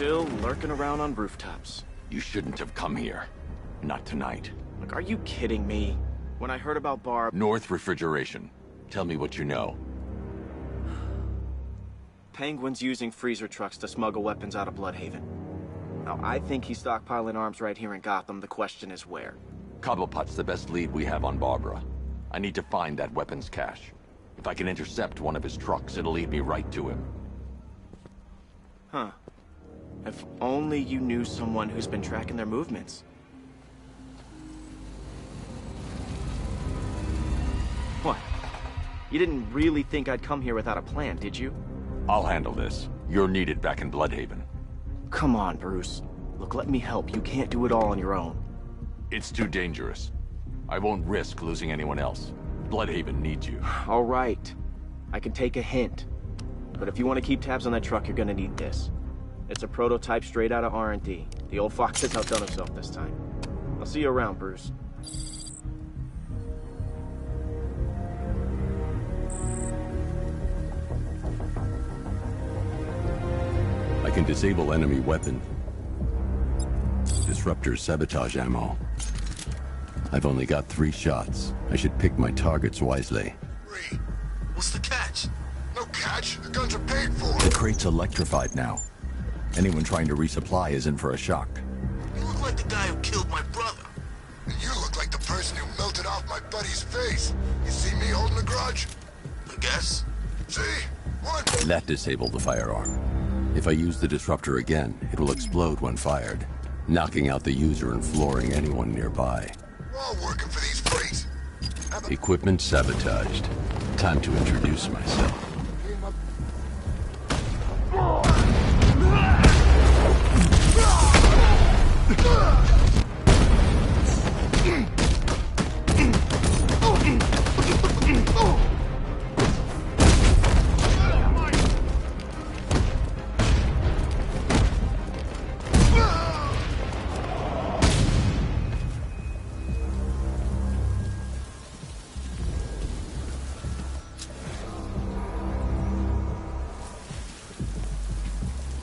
still lurking around on rooftops. You shouldn't have come here. Not tonight. Look, are you kidding me? When I heard about Barb... North Refrigeration. Tell me what you know. Penguin's using freezer trucks to smuggle weapons out of Bloodhaven. Now, I think he's stockpiling arms right here in Gotham. The question is where. Cobblepot's the best lead we have on Barbara. I need to find that weapons cache. If I can intercept one of his trucks, it'll lead me right to him. Huh. If only you knew someone who's been tracking their movements. What? You didn't really think I'd come here without a plan, did you? I'll handle this. You're needed back in Bloodhaven. Come on, Bruce. Look, let me help. You can't do it all on your own. It's too dangerous. I won't risk losing anyone else. Bloodhaven needs you. All right. I can take a hint. But if you want to keep tabs on that truck, you're gonna need this. It's a prototype straight out of R&D. The old fox has outdone himself this time. I'll see you around, Bruce. I can disable enemy weapon. Disruptor sabotage ammo. I've only got 3 shots. I should pick my targets wisely. What's the catch? No catch. The guns are paid for. The crate's electrified now. Anyone trying to resupply is in for a shock. You look like the guy who killed my brother. And you look like the person who melted off my buddy's face. You see me holding a grudge? I guess. See? What? That disabled the firearm. If I use the disruptor again, it will explode when fired, knocking out the user and flooring anyone nearby. We're all working for these freaks. Equipment sabotaged. Time to introduce myself.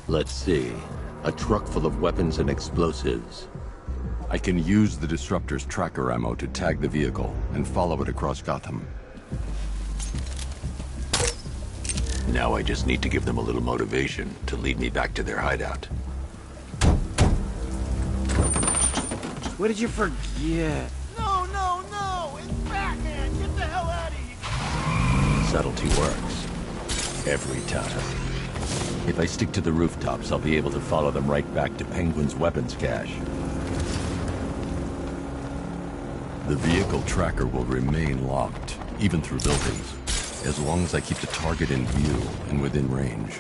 Let's see. A truck full of weapons and explosives. I can use the disruptor's tracker ammo to tag the vehicle and follow it across Gotham. Now I just need to give them a little motivation to lead me back to their hideout. What did you forget? No, no, no! It's Batman! Get the hell out of here! Subtlety works. Every time. If I stick to the rooftops, I'll be able to follow them right back to Penguin's weapons cache. The vehicle tracker will remain locked, even through buildings, as long as I keep the target in view and within range.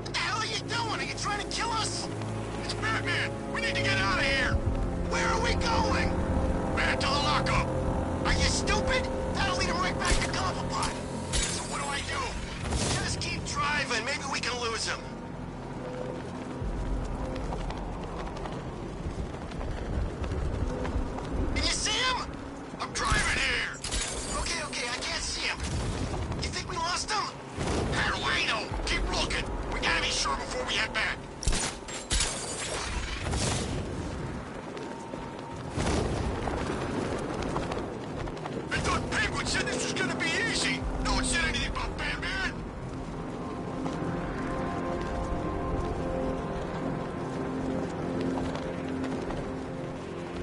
What the hell are you doing? Are you trying to kill us? It's Batman! We need to get out of here! Where are we going? Back to the lockup! Are you stupid? That'll lead him right back to Cobblepot! So what do I do? Just keep driving. Maybe we can lose him. Can you see him? I'm driving here. Okay, I can't see him. You think we lost him? How do I know? Keep looking. We gotta be sure before we head back. I thought Penguin said this was gonna be easy. No one said anything about Batman.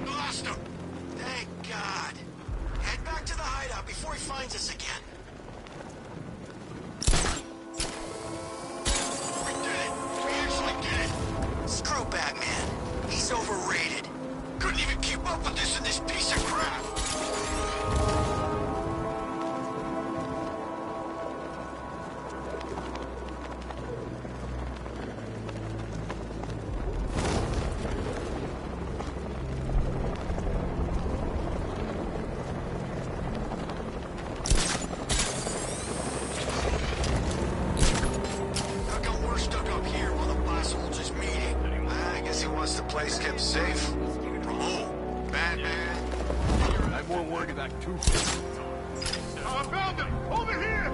Lost him. Thank God. Head back to the hideout before he finds us again. We did it. We actually did it. Screw Batman. He's overrated. Couldn't even keep up with this in this piece of crap. How come we're stuck up here while the boss holds his meeting? I guess he wants the place kept safe. From who? Batman? I'm more worried about Two-Face. Oh, I found him! Over here!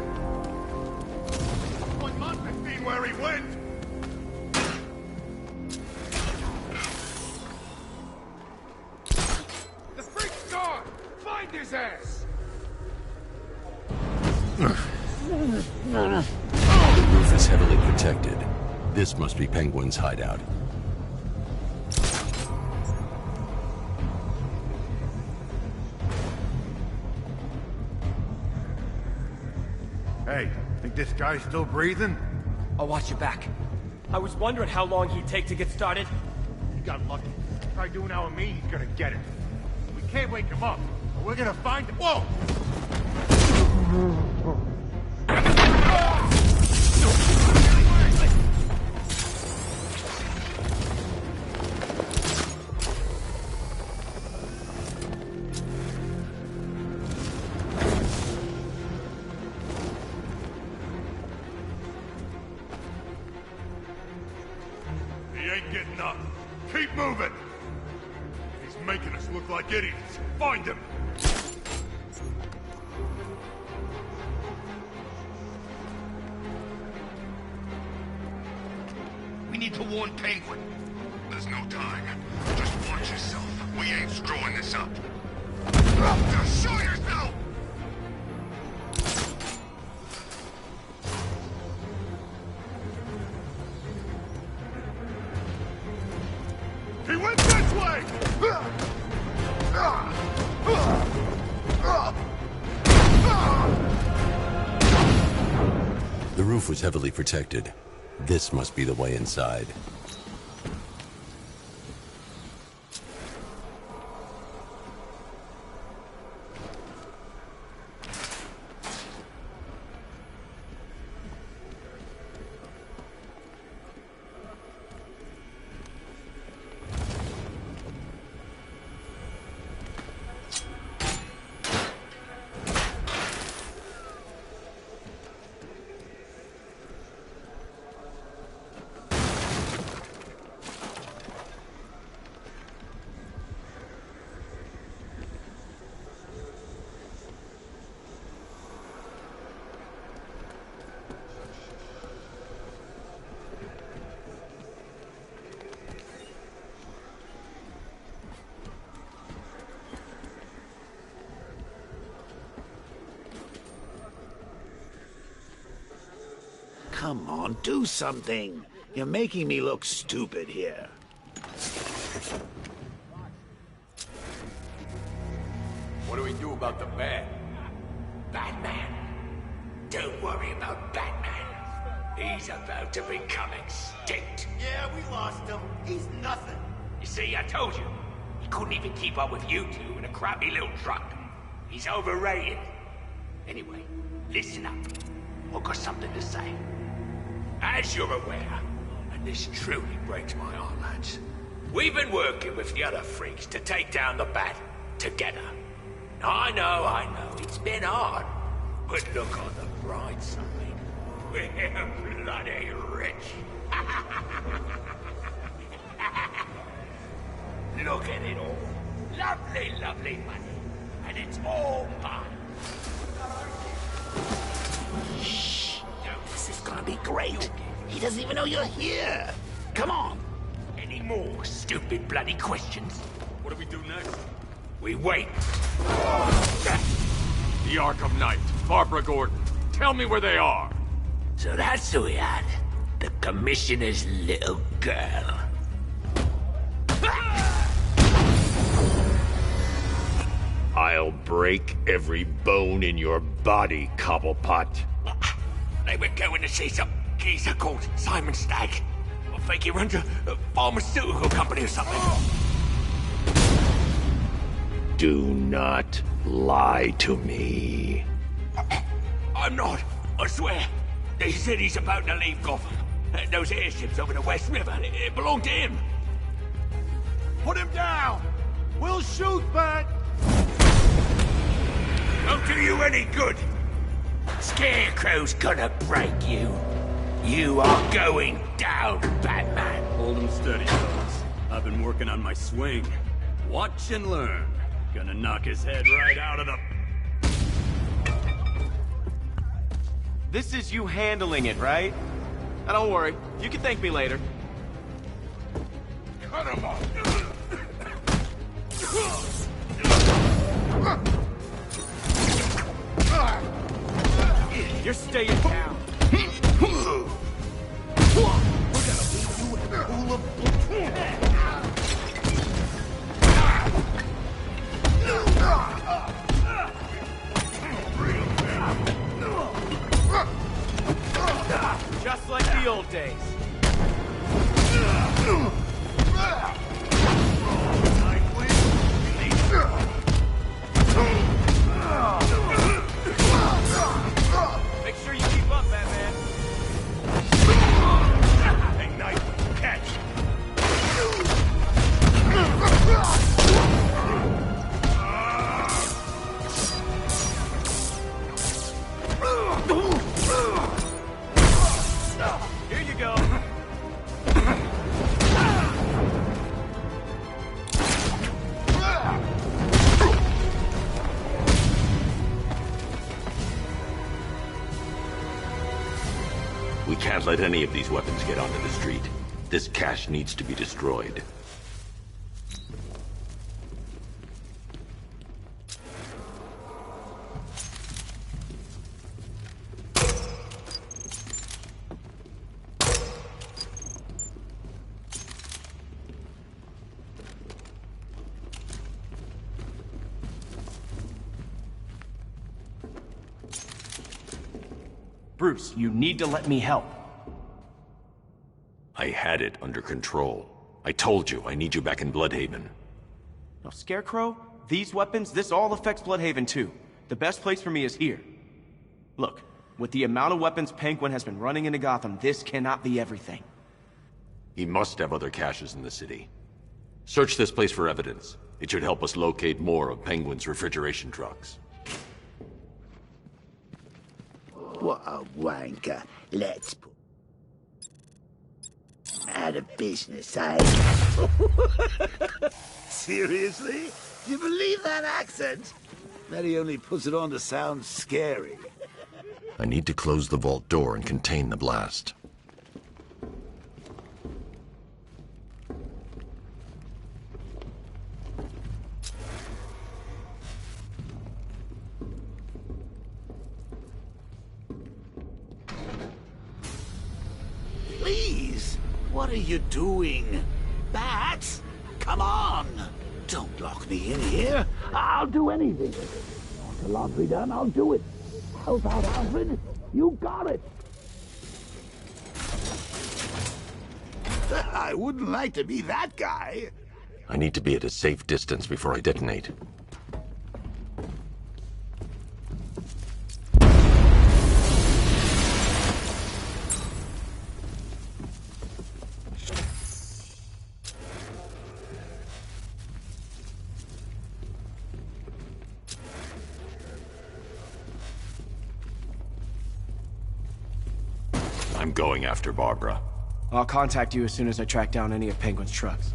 1 month has been where he went! The roof is heavily protected. This must be Penguin's hideout. Hey, think this guy's still breathing? I'll watch your back. I was wondering how long he'd take to get started. He got lucky. Try doing our me, he's gonna get it. We can't wake him up, or we're gonna find him. Whoa! He ain't getting up. Keep moving! He's making us look like idiots. Find him! We need to warn Penguin. There's no time. Just watch yourself. We ain't screwing this up. Just show yourself! He went this way! The roof was heavily protected. This must be the way inside. Come on, do something. You're making me look stupid here. What do we do about the bat? Batman. Don't worry about Batman. He's about to become extinct. Yeah, we lost him. He's nothing. You see, I told you. He couldn't even keep up with you two in a crappy little truck. He's overrated. Anyway, listen up. I've got something to say. As you're aware, and this truly breaks my heart, lads, we've been working with the other freaks to take down the Bat together. I know, it's been hard. But look on the bright side. We're bloody rich. Look at it all. Lovely, lovely money. And it's all mine. Shh. This is gonna be great. He doesn't even know you're here. Come on. Any more stupid bloody questions? What do we do next? We wait. The Arkham Knight, Barbara Gordon. Tell me where they are. So that's who we had. The Commissioner's little girl. I'll break every bone in your body, Cobblepot. They were going to see some geezer called Simon Stagg. I think he runs a pharmaceutical company or something. Do not lie to me. I'm not, I swear. They said he's about to leave Gotham. Those airships over the West River, it belonged to him. Put him down! We'll shoot, Bat! Won't do you any good. Scarecrow's gonna break you. You are going down, Batman. Hold him steady, fellas. I've been working on my swing. Watch and learn. Gonna knock his head right out of the... This is you handling it, right? Now don't worry. You can thank me later. Cut him off! You're staying down. Just like the old days. Make sure you keep up, Batman. Hey, Nightwing, catch! Here you go. We can't let any of these weapons get onto the street. This cache needs to be destroyed. Bruce, you need to let me help. I had it under control. I told you, I need you back in Bloodhaven. Now, Scarecrow, these weapons, this all affects Bloodhaven too. The best place for me is here. Look, with the amount of weapons Penguin has been running into Gotham, this cannot be everything. He must have other caches in the city. Search this place for evidence. It should help us locate more of Penguin's refrigeration trucks. What a wanker. Let's put out of business, eh? Seriously? You believe that accent? Bet he only puts it on to sound scary. I need to close the vault door and contain the blast. Please, what are you doing? Bats, come on! Don't lock me in here. I'll do anything. Want the laundry done? I'll do it. Help out, Alfred. You got it. I wouldn't like to be that guy. I need to be at a safe distance before I detonate. I'm going after Barbara. I'll contact you as soon as I track down any of Penguin's trucks.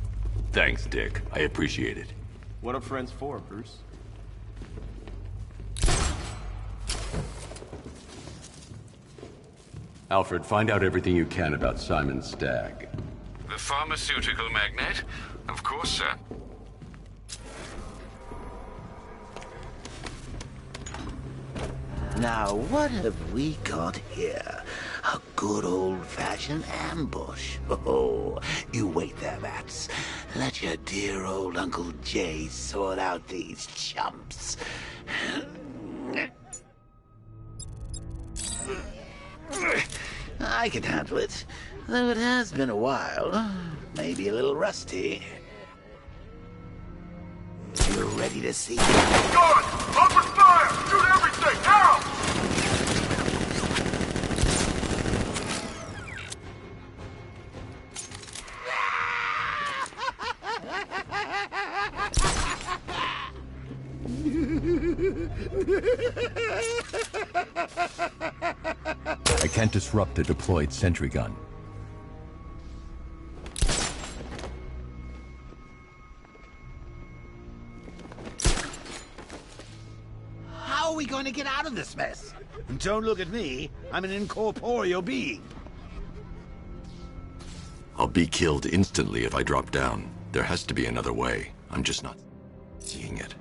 Thanks, Dick. I appreciate it. What are friends for, Bruce? Alfred, find out everything you can about Simon Stagg. The pharmaceutical magnate? Of course, sir. Now, what have we got here? A good old-fashioned ambush. Oh, you wait there, Bats. Let your dear old Uncle Jay sort out these chumps. I can handle it, though it has been a while. Maybe a little rusty. You're ready to see. Guard! Open fire! Shoot everything, now! I can't disrupt the deployed sentry gun. How are we going to get out of this mess? Don't look at me. I'm an incorporeal being. I'll be killed instantly if I drop down. There has to be another way. I'm just not seeing it.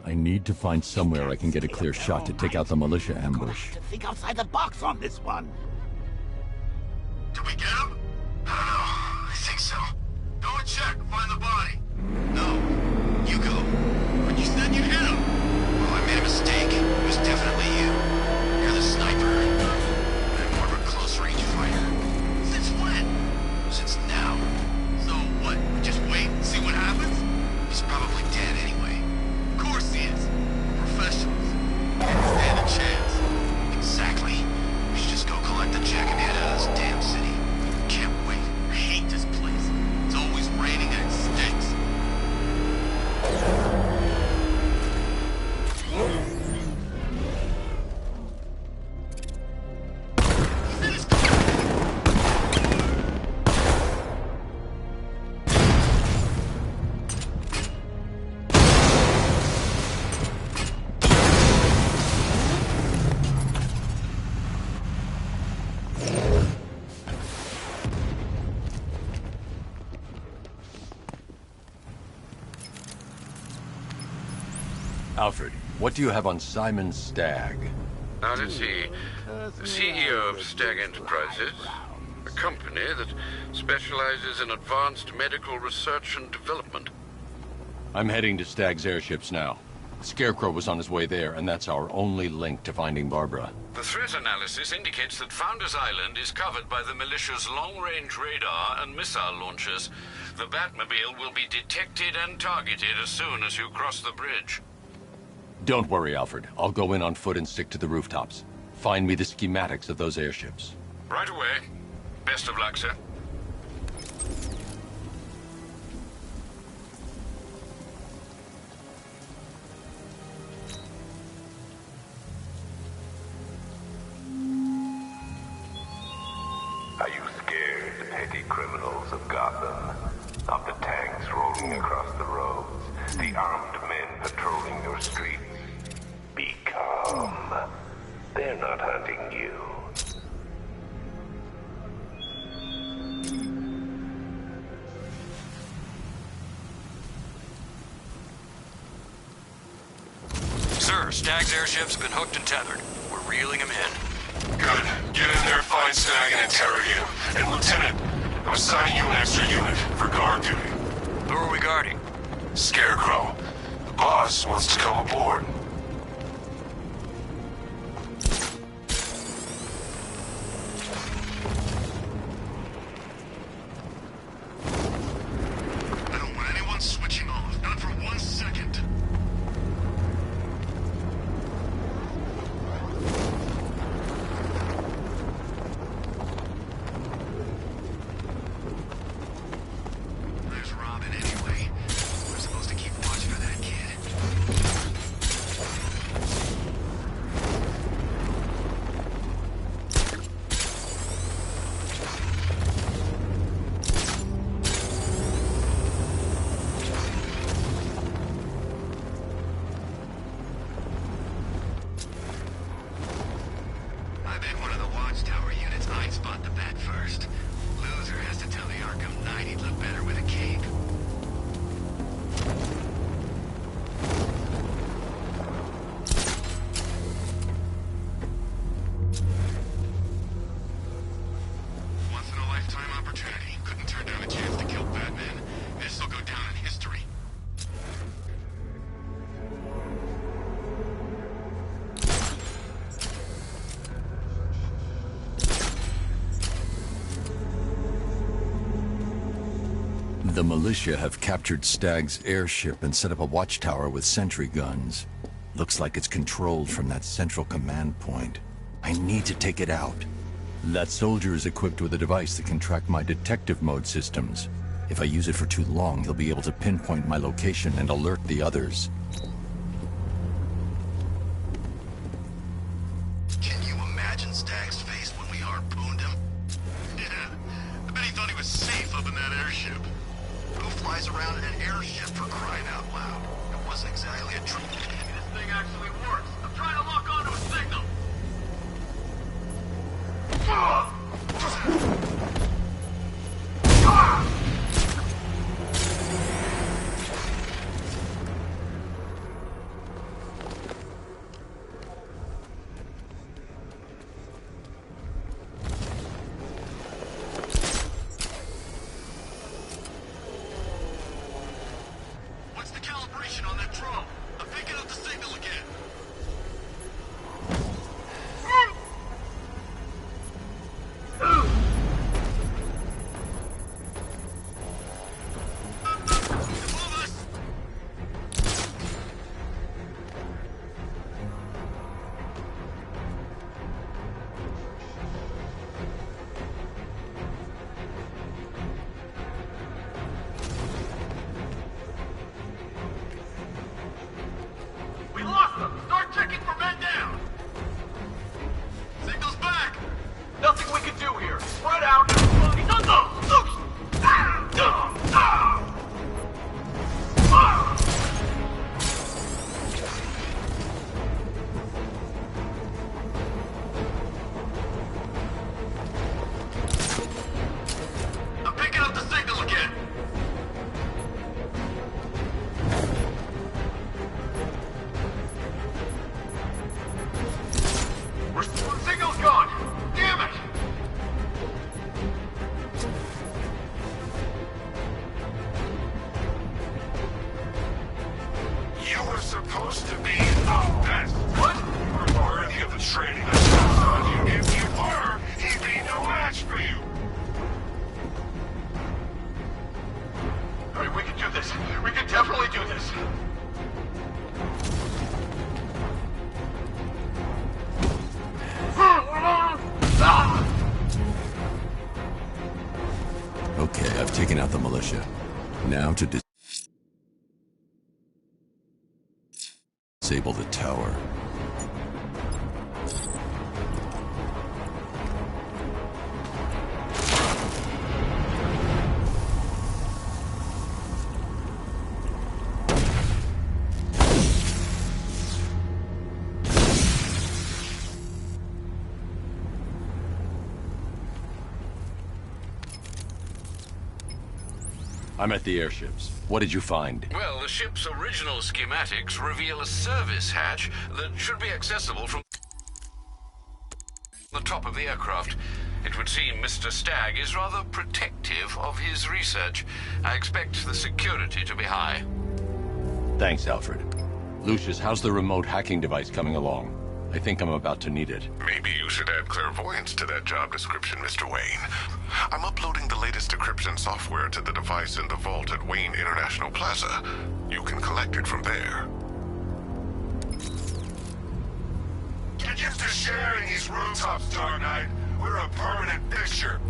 I need to find somewhere I can get a clear shot to take out the militia ambush. Think outside the box on this one. Did we get him? I don't know. I think so. Go and check. Find the body. No. You go. But you said you hit him. Well, I made a mistake. It was definitely you. You're the sniper. I'm more of a close-range fighter. Since when? Since now. So what? We just wait and see what happens? He's probably dead anyway. Of course he is. Professionals. Can't stand a chance. Exactly. We should just go collect the check and head out of this damn city. Can't wait. I hate this place. It's always raining and it stinks. Alfred, what do you have on Simon Stagg? Now let's see. The CEO of Stagg Enterprises, a company that specializes in advanced medical research and development. I'm heading to Stagg's airships now. Scarecrow was on his way there, and that's our only link to finding Barbara. The threat analysis indicates that Founders Island is covered by the militia's long-range radar and missile launchers. The Batmobile will be detected and targeted as soon as you cross the bridge. Don't worry, Alfred. I'll go in on foot and stick to the rooftops. Find me the schematics of those airships. Right away. Best of luck, sir. Are you scared, petty criminals of Gotham? Of the tanks rolling across the roads, the armed men patrolling your streets? Be calm. They're not hunting you. Sir, Stagg's airships have been hooked and tethered. We're reeling him in. Good. Get in there, find Stagg, and interrogate him. And Lieutenant, I'm assigning you an extra unit for guard duty. Who are we guarding? Scarecrow. The boss wants to come aboard. I don't want anyone switching off, not for 1 second. There's Robin anyway. We're supposed to keep watching for that kid. I bet one of the watchtower units I'd spot the bat first. Loser has to tell the Arkham Knight he'd look better with a cape. Once-in-a-lifetime opportunity. Couldn't turn down a chance to kill Batman. This'll go down in history. The militia have captured Stagg's airship and set up a watchtower with sentry guns. Looks like it's controlled from that central command point. I need to take it out. That soldier is equipped with a device that can track my detective mode systems. If I use it for too long, he'll be able to pinpoint my location and alert the others. Can you imagine Stagg's face when we harpooned him? Yeah, I bet he thought he was safe up in that airship. Who flies around in an airship for crying out loud? It wasn't exactly a trick. Maybe this thing actually works. I'm trying to lock onto a signal. training us, son. If you were, he'd be no match for you. All right, we can do this. We can definitely do this. Okay, I've taken out the militia. Now to disable the tower. I'm at the airships. What did you find? Well, the ship's original schematics reveal a service hatch that should be accessible from the top of the aircraft. It would seem Mr. Stagg is rather protective of his research. I expect the security to be high. Thanks, Alfred. Lucius, how's the remote hacking device coming along? I think I'm about to need it. Maybe you should add clairvoyance to that job description, Mr. Wayne. I'm uploading the latest decryption software to the device in the vault at Wayne International Plaza. You can collect it from there. Get used to sharing these rooftops, Dark Knight. We're a permanent fixture.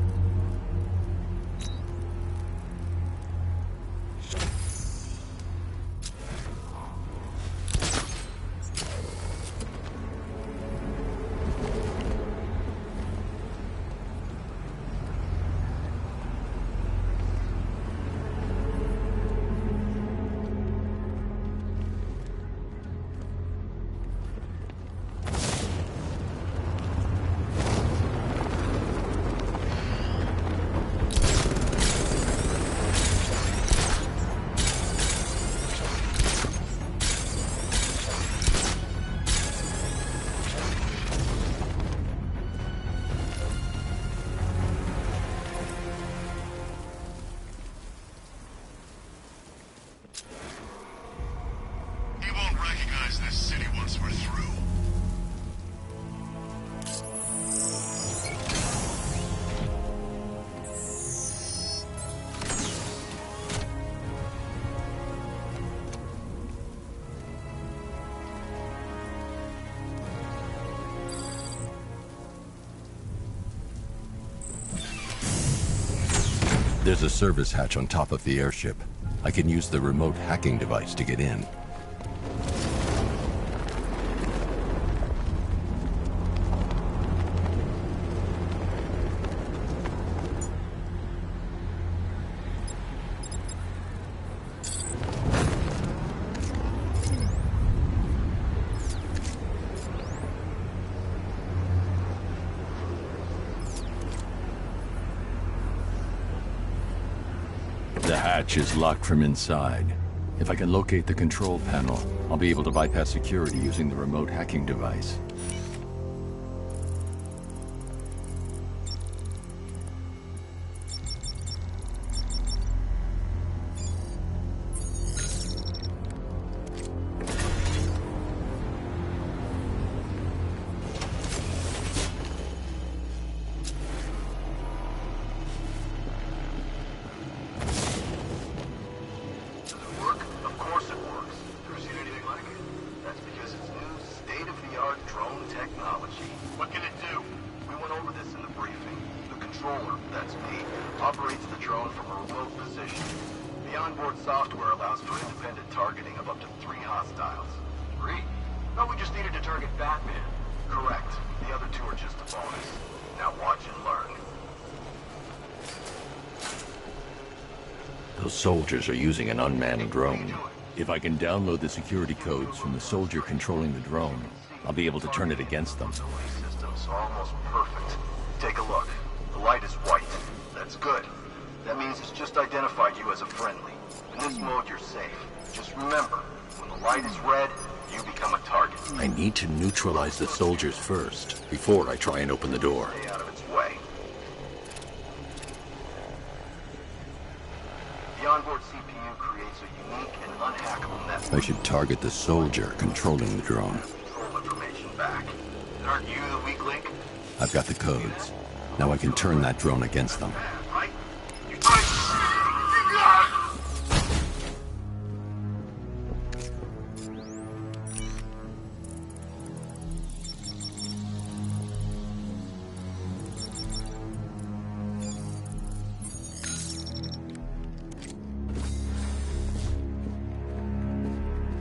There's a service hatch on top of the airship. I can use the remote hacking device to get in. The hatch is locked from inside. If I can locate the control panel, I'll be able to bypass security using the remote hacking device. Those soldiers are using an unmanned drone. If I can download the security codes from the soldier controlling the drone, I'll be able to turn it against them. Systems are almost perfect. Take a look. The light is white. That's good. That means it's just identified you as a friendly. In this mode, you're safe. Just remember, when the light is red, you become a target. I need to neutralize the soldiers first, before I try and open the door. Stay out of its way. The onboard CPU creates a unique and unhackable network. I should target the soldier controlling the drone. Control information back. Aren't you the weak link? I've got the codes. Now I can turn that drone against them. Right?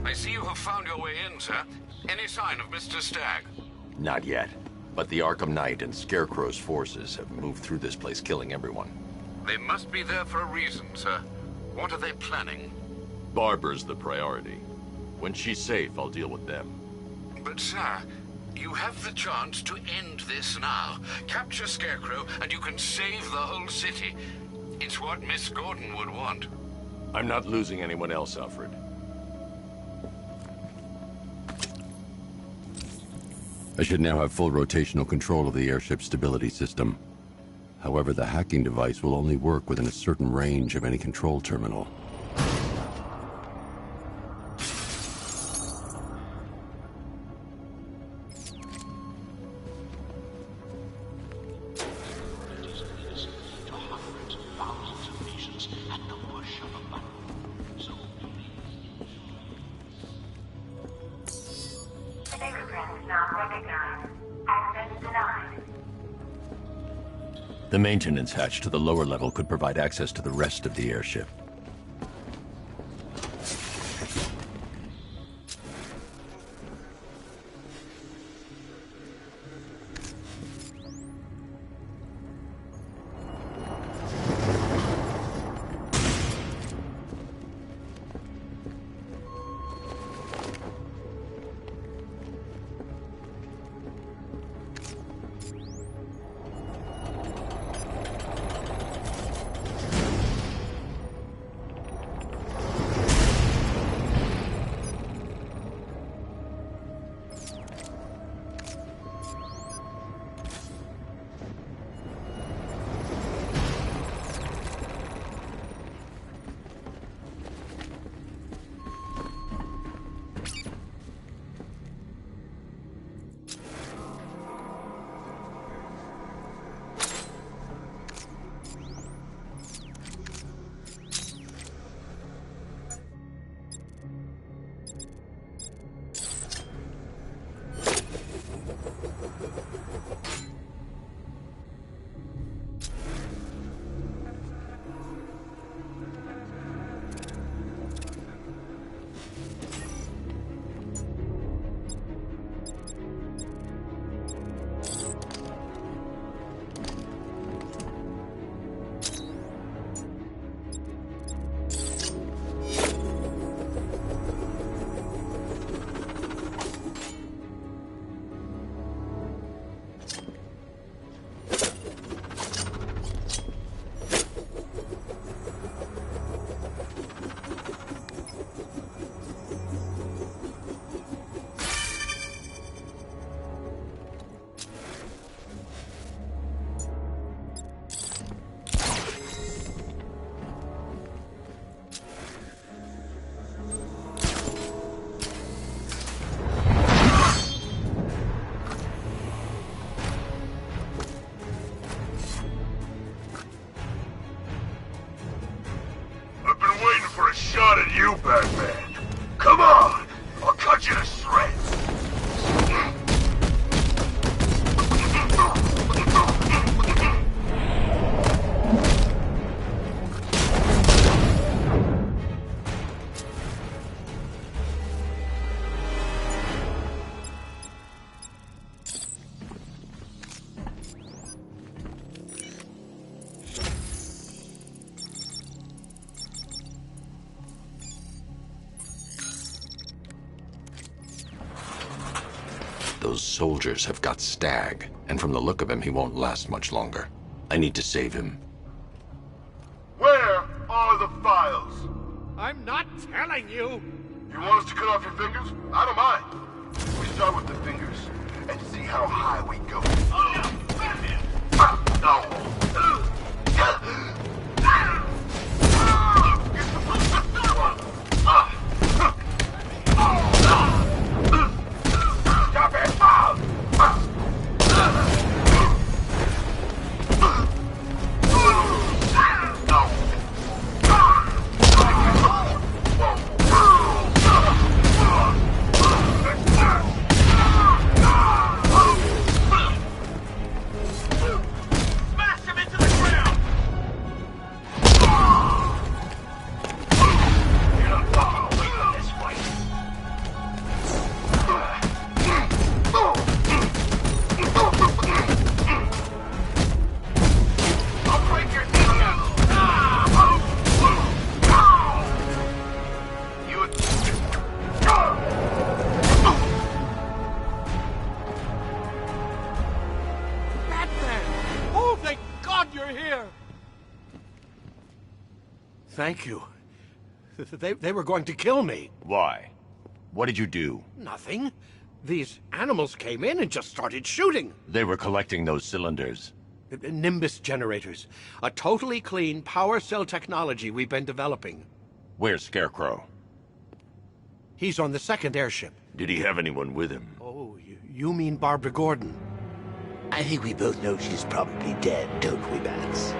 I see you have found your way in, sir. Any sign of Mr. Stagg? Not yet. But the Arkham Knight and Scarecrow's forces have moved through this place, killing everyone. They must be there for a reason, sir. What are they planning? Barbara's the priority. When she's safe, I'll deal with them. But, sir, you have the chance to end this now. Capture Scarecrow, and you can save the whole city. It's what Miss Gordon would want. I'm not losing anyone else, Alfred. I should now have full rotational control of the airship's stability system. However, the hacking device will only work within a certain range of any control terminal. The maintenance hatch to the lower level could provide access to the rest of the airship. shot at you, Batman. Come on! I'll cut you to shreds! Those soldiers have got Stagg, and from the look of him, he won't last much longer. I need to save him. Where are the files? I'm not telling you! You want us to cut off your fingers? I don't mind. We start with the fingers, and see how high we go. Oh, Batman! Stop it! Thank you. They were going to kill me. Why? What did you do? Nothing. These animals came in and just started shooting. They were collecting those cylinders. Nimbus generators. A totally clean power cell technology we've been developing. Where's Scarecrow? He's on the second airship. Did he have anyone with him? Oh, you mean Barbara Gordon? I think we both know she's probably dead, don't we, Bats?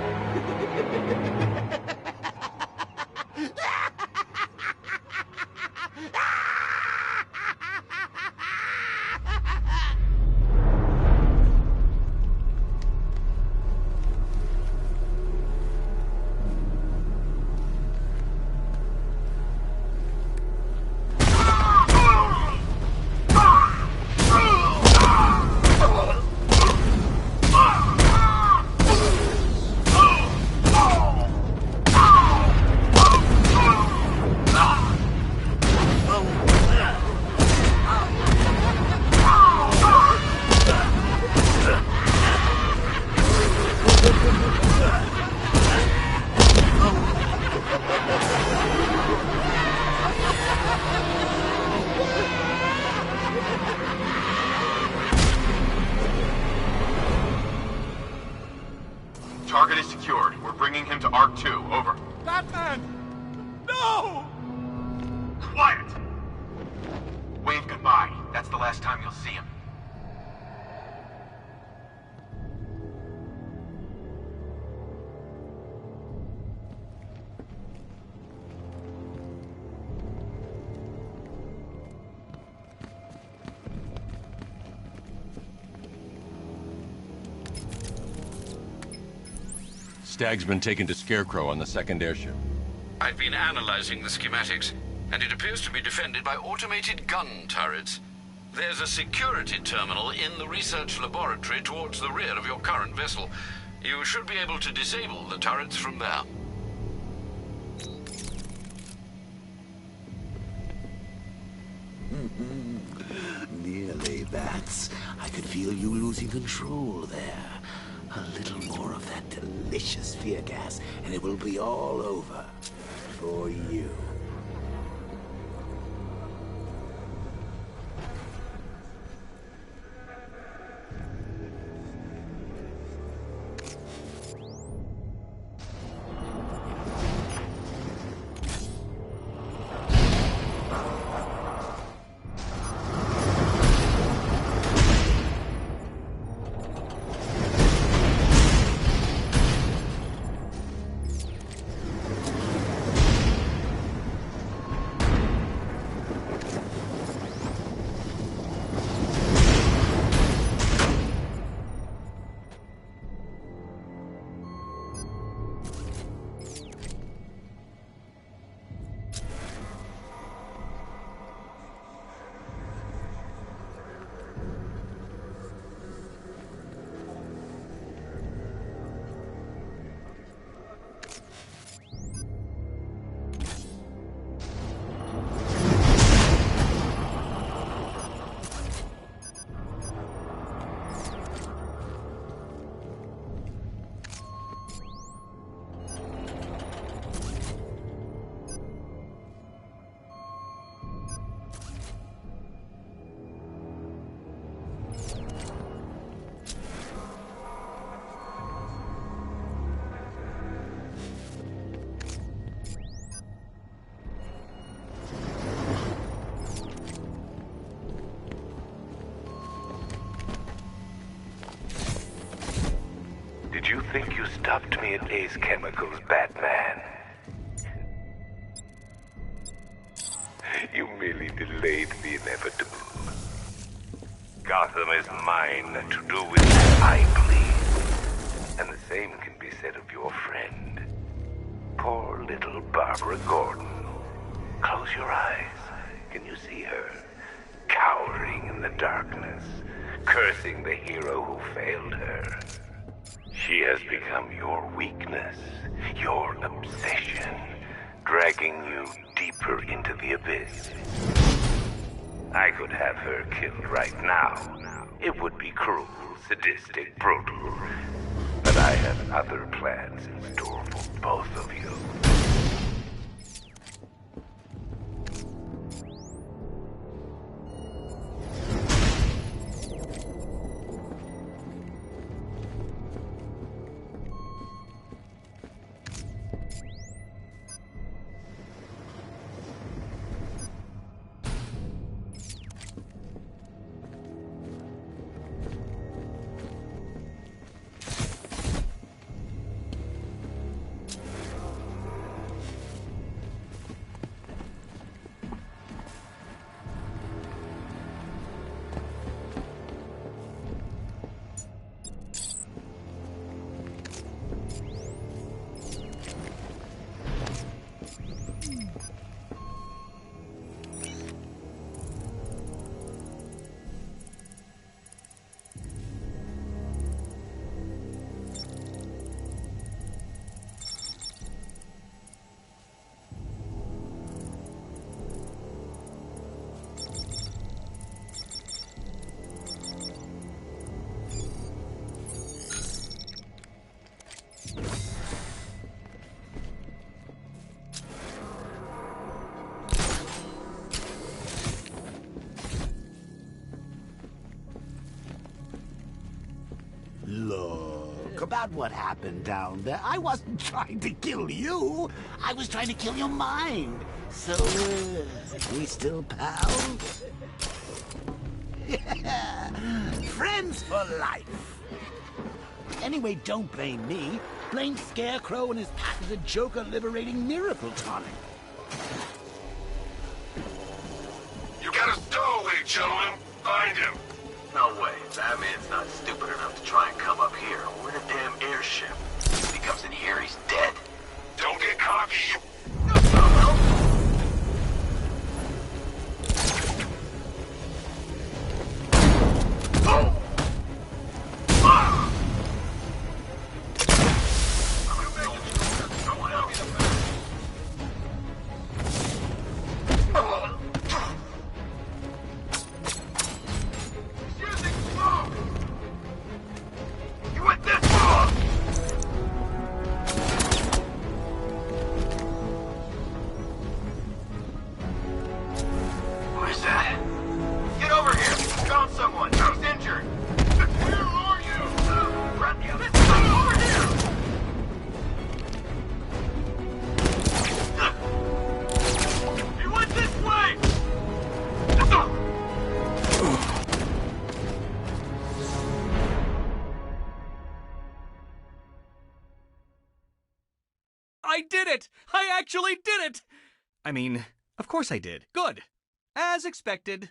Target is secured. We're bringing him to Arc 2. Over. Batman! No! Quiet! Wave goodbye. That's the last time you'll see him. Stag's been taken to Scarecrow on the second airship. I've been analyzing the schematics, and it appears to be defended by automated gun turrets. There's a security terminal in the research laboratory towards the rear of your current vessel. You should be able to disable the turrets from there. Nearly, Bats. I could feel you losing control there. A little more of that delicious fear gas, and it will be all over. For you. Did you think you stopped me at Ace Chemicals, Batman? You merely delayed the inevitable. Gotham is mine to do with as I please. And the same can be said of your friend. Poor little Barbara Gordon. Close your eyes. Can you see her? Cowering in the darkness, cursing the hero who failed her. She has become your weakness, your obsession, dragging you deeper into the abyss. I could have her killed right now. It would be cruel, sadistic, brutal. But I have other plans in store for both of you. joke about what happened down there. I wasn't trying to kill you. I was trying to kill your mind. So, we still pals? Friends for life. Anyway, don't blame me. Blame Scarecrow and his patented Joker-liberating miracle tonic. You got a stowaway, gentlemen. Find him. No way. Batman's not stupid enough to try and come up here. We're in a damn airship. If he comes in here, he's dead. Don't get cocky, you... I did it! I actually did it! I mean, of course I did. Good. As expected.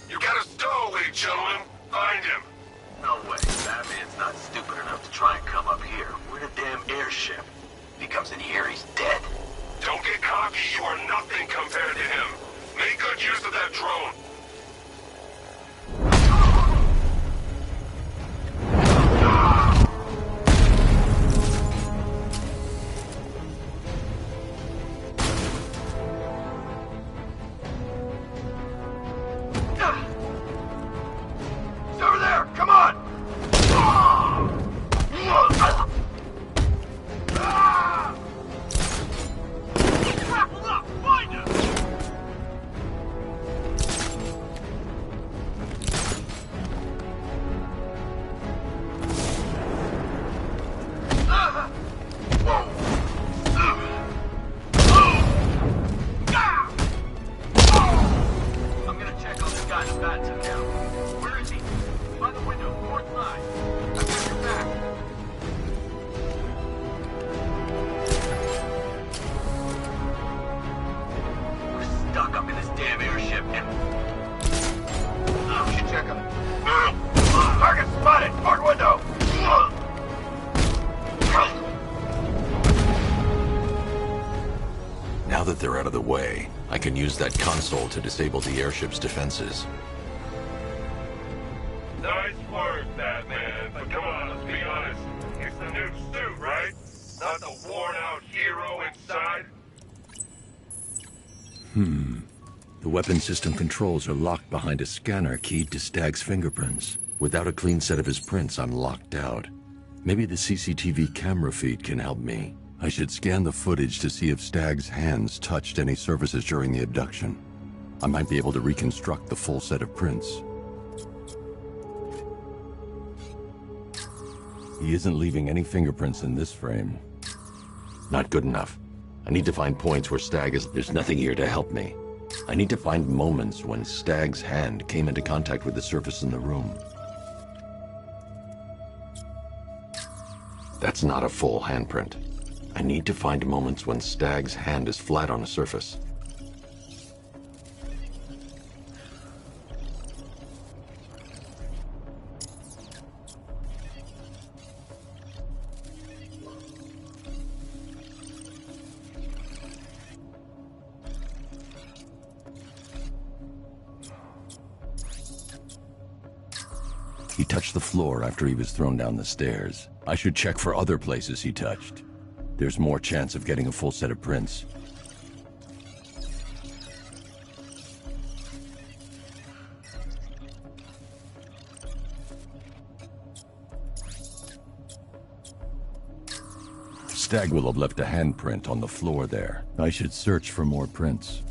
You got a stowaway, gentlemen. Find him. No way. Batman's not stupid enough to try and come up here. We're in a damn airship. If he comes in here, he's dead. Don't get cocky. You are nothing compared to him. Make good use of that drone. He's over there! Come on! Grapple up! Find him! I'm gonna check on this guy the bat took out. Where is he? By the window, north side. I've got your back. We're stuck up in this damn airship and... We should check him. Target spotted! Port window! Now that they're out of the way, I can use that console to disable the airship's defenses. Nice work, Batman. But come on, let's be honest. It's the new suit, right? Not the worn-out hero inside? The weapon system controls are locked behind a scanner keyed to Stag's fingerprints. Without a clean set of his prints, I'm locked out. Maybe the CCTV camera feed can help me. I should scan the footage to see if Stag's hands touched any surfaces during the abduction. I might be able to reconstruct the full set of prints. He isn't leaving any fingerprints in this frame. Not good enough. I need to find points where Stag is... There's nothing here to help me. I need to find moments when Stag's hand came into contact with the surface in the room. That's not a full handprint. I need to find moments when Stag's hand is flat on a surface. He touched the floor after he was thrown down the stairs. I should check for other places he touched. There's more chance of getting a full set of prints. Stag will have left a handprint on the floor there. I should search for more prints.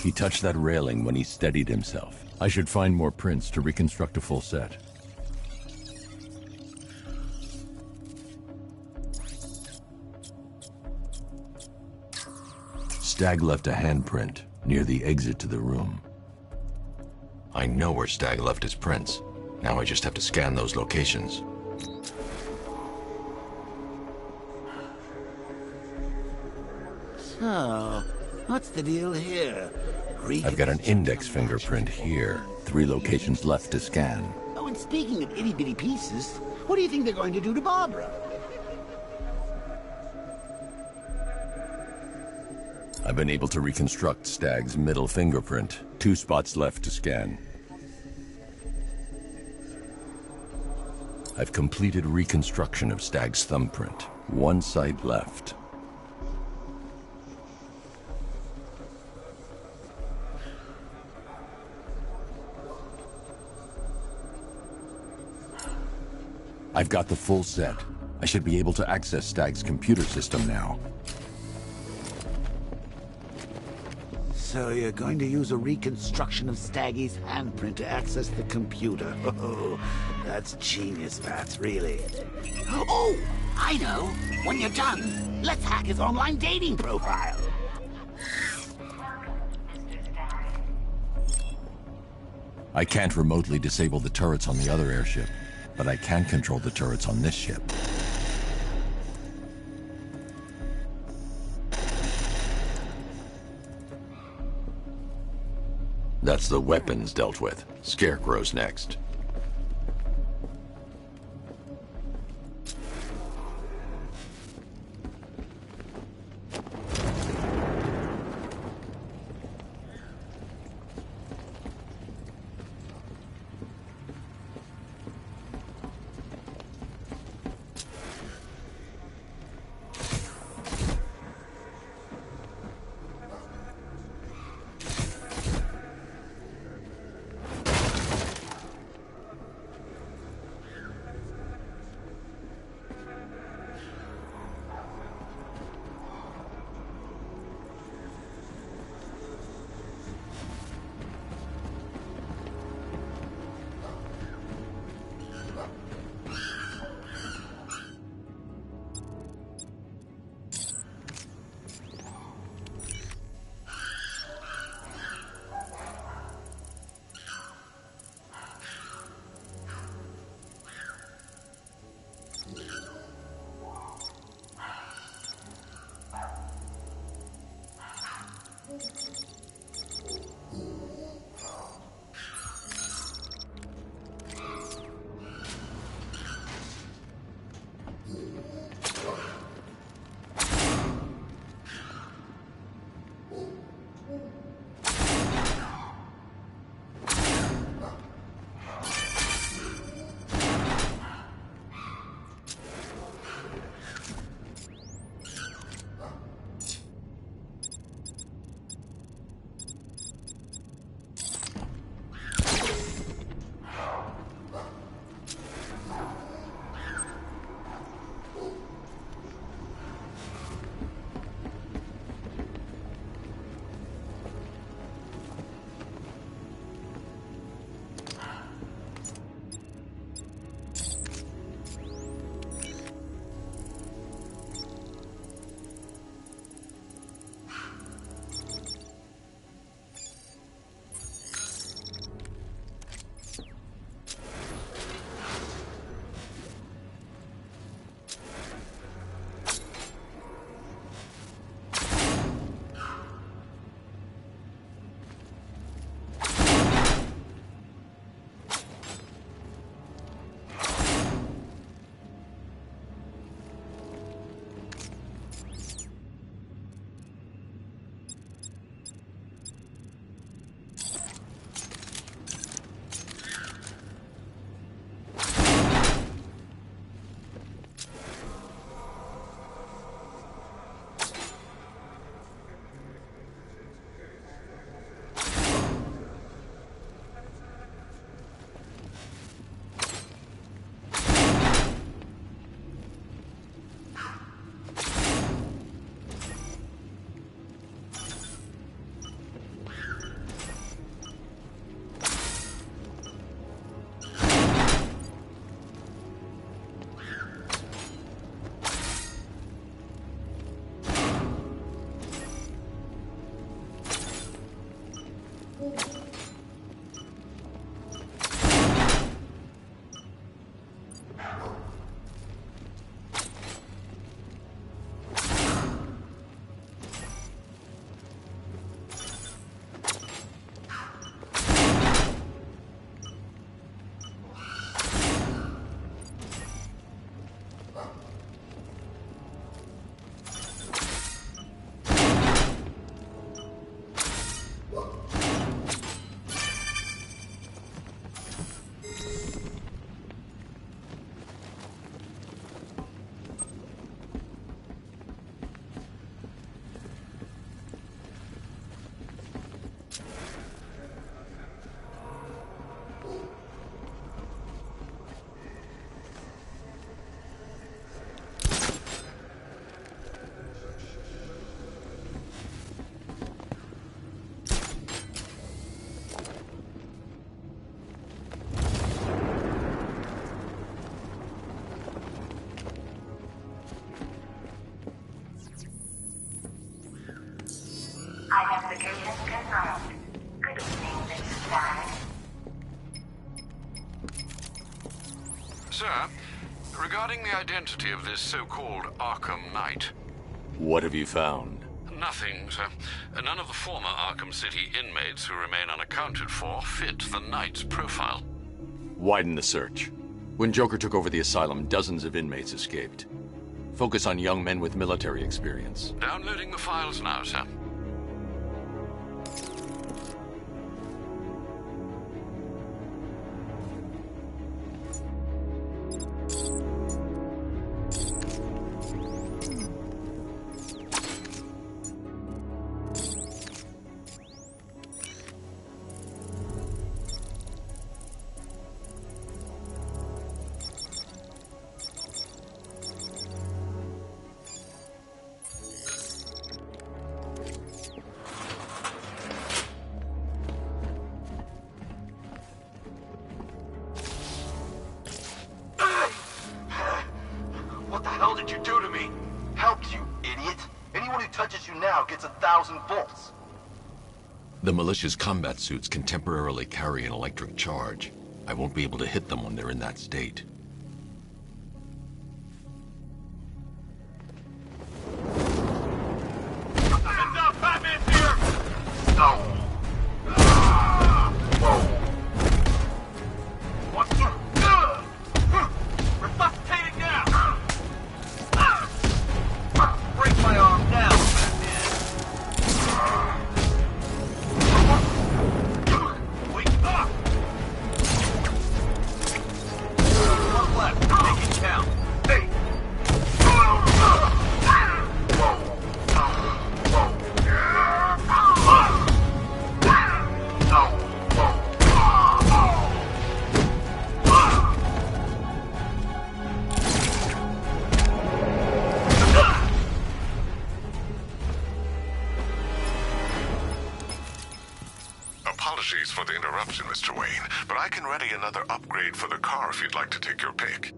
He touched that railing when he steadied himself. I should find more prints to reconstruct a full set. Stag left a handprint near the exit to the room. I know where Stag left his prints. Now I just have to scan those locations. So, what's the deal here? I've got an index fingerprint here. 3 locations left to scan. Oh, and speaking of itty-bitty pieces, what do you think they're going to do to Barbara? I've been able to reconstruct Stag's middle fingerprint. 2 spots left to scan. I've completed reconstruction of Stag's thumbprint. 1 site left. I've got the full set. I should be able to access Stag's computer system now. So you're going to use a reconstruction of Staggy's handprint to access the computer. Oh, that's genius, Bats, really. Oh, I know. When you're done, let's hack his online dating profile. I can't remotely disable the turrets on the other airship, but I can control the turrets on this ship. That's the weapons dealt with. Scarecrow's next. Identification confirmed. Good evening, Mr. Stagg. Sir, regarding the identity of this so-called Arkham Knight. What have you found? Nothing, sir. None of the former Arkham City inmates who remain unaccounted for fit the Knight's profile. Widen the search. When Joker took over the asylum, dozens of inmates escaped. Focus on young men with military experience. Downloading the files now, sir. What the hell did you do to me? Helped you, idiot. Anyone who touches you now gets 1,000 volts. The militia's combat suits can temporarily carry an electric charge. I won't be able to hit them when they're in that state. Enough, Batman's here! No! Resuscitating now! Break my arm now, Batman! Wake up! One left, make it count. Hey! Apologies for the interruption, Mr. Wayne, but I can ready another upgrade for the car if you'd like to take your pick.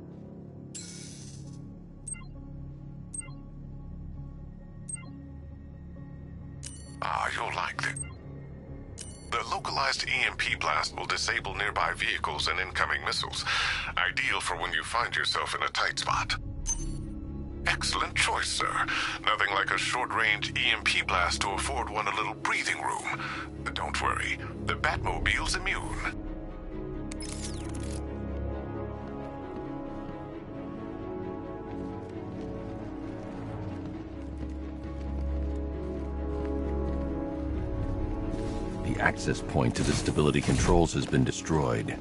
Ah, you'll like it. The localized EMP blast will disable nearby vehicles and incoming missiles, ideal for when you find yourself in a tight spot. Excellent choice, sir. Nothing like a short-range EMP blast to afford one a little breathing room. Don't worry, the Batmobile's immune. The access point to the stability controls has been destroyed.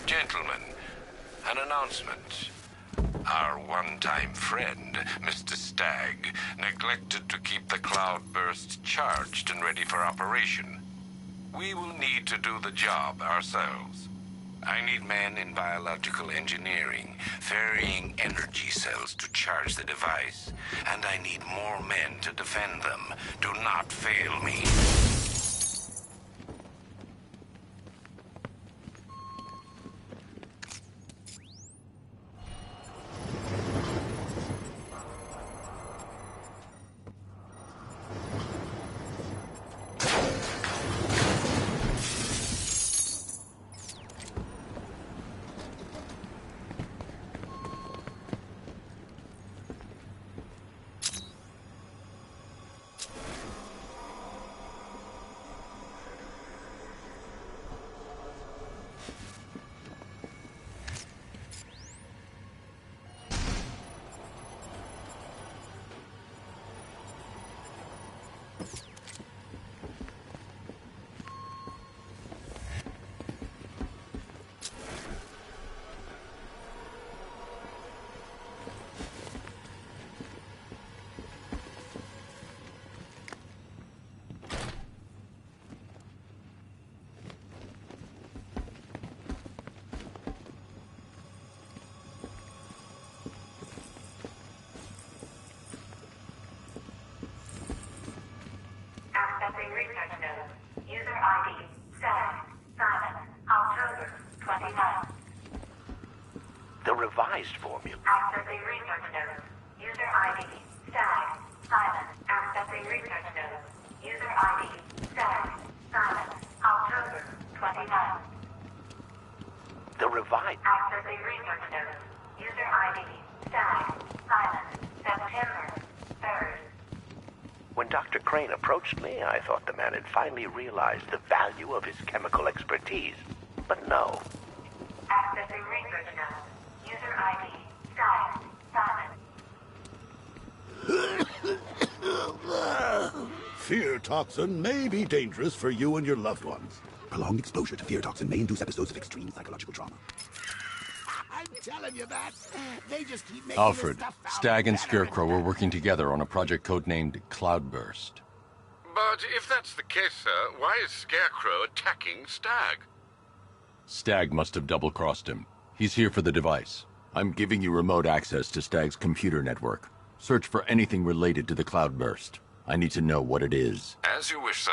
Gentlemen, an announcement. Our one-time friend, Mr. Stagg, neglected to keep the cloudburst charged and ready for operation. We will need to do the job ourselves. I need men in biological engineering, ferrying energy cells to charge the device, and I need more men to defend them. Do not fail me. Accessing research node. User ID, Stag, Simon, October, 29. The revised formula. Accessing research node. User ID, Stag, Simon. Accessing research node. User ID, Stag, Simon, October, 29. The revised. Accessing research node. User ID, Stag, Simon, September, 3rd. When Dr. Crane approached me, I thought the man had finally realized the value of his chemical expertise. But no. Accessing research node. User ID, Stag, Simon. Fear toxin may be dangerous for you and your loved ones. Prolonged exposure to fear toxin may induce episodes of extreme psychological trauma. I'm telling you that. They just keep making Alfred, this stuff out Stagg and better. Scarecrow were working together on a project codenamed Cloudburst. But if that's the case, sir, why is Scarecrow attacking Stagg? Stagg must have double-crossed him. He's here for the device. I'm giving you remote access to Stagg's computer network. Search for anything related to the Cloudburst. I need to know what it is. As you wish, sir.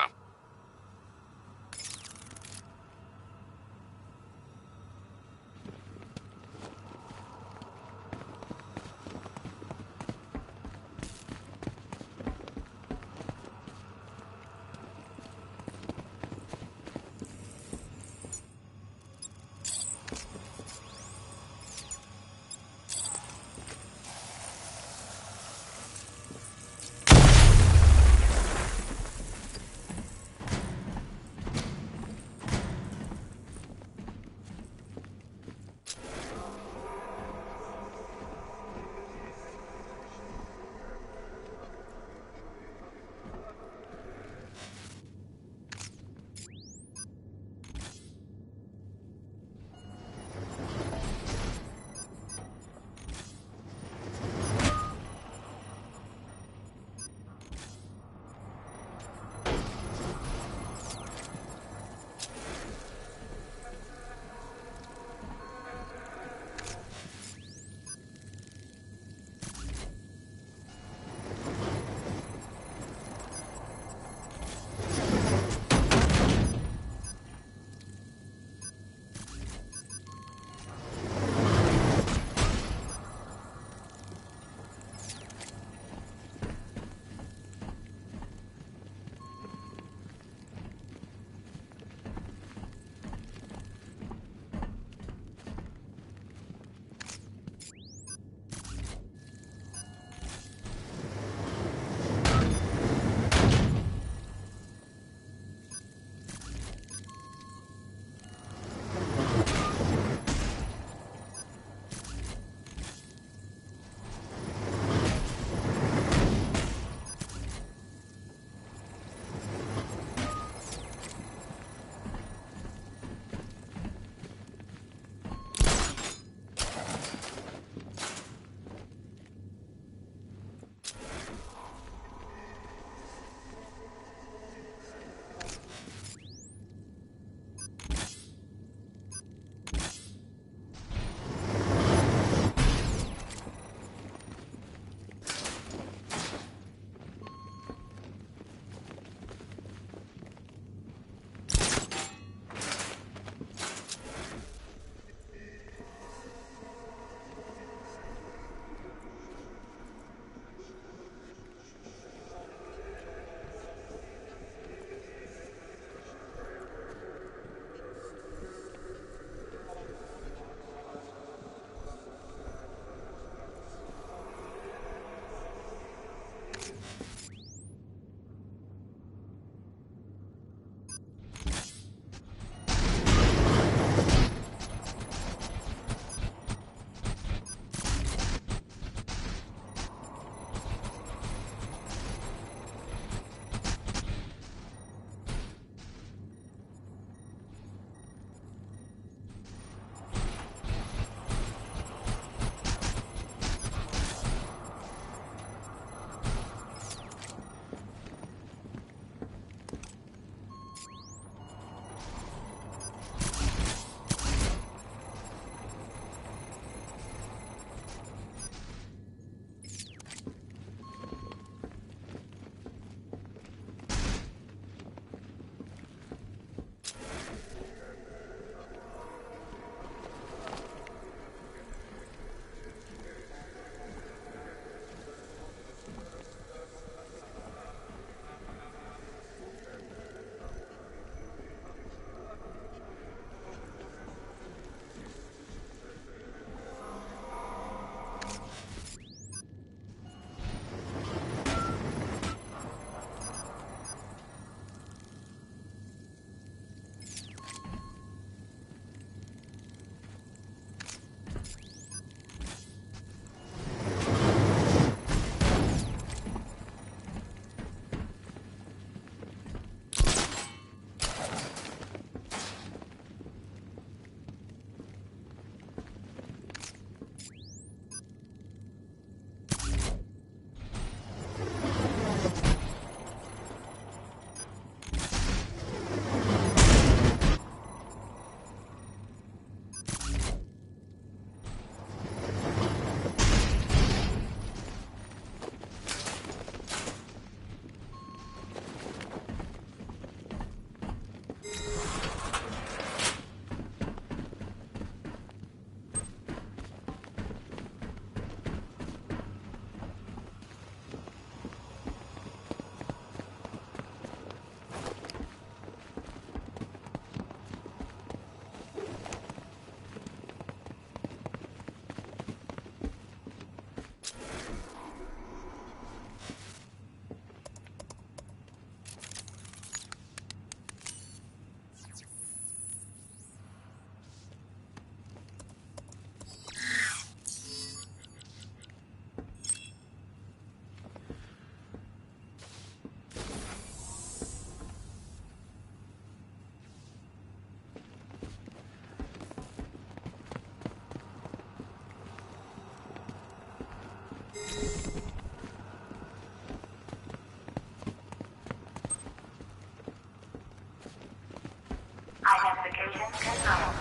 Confirmed.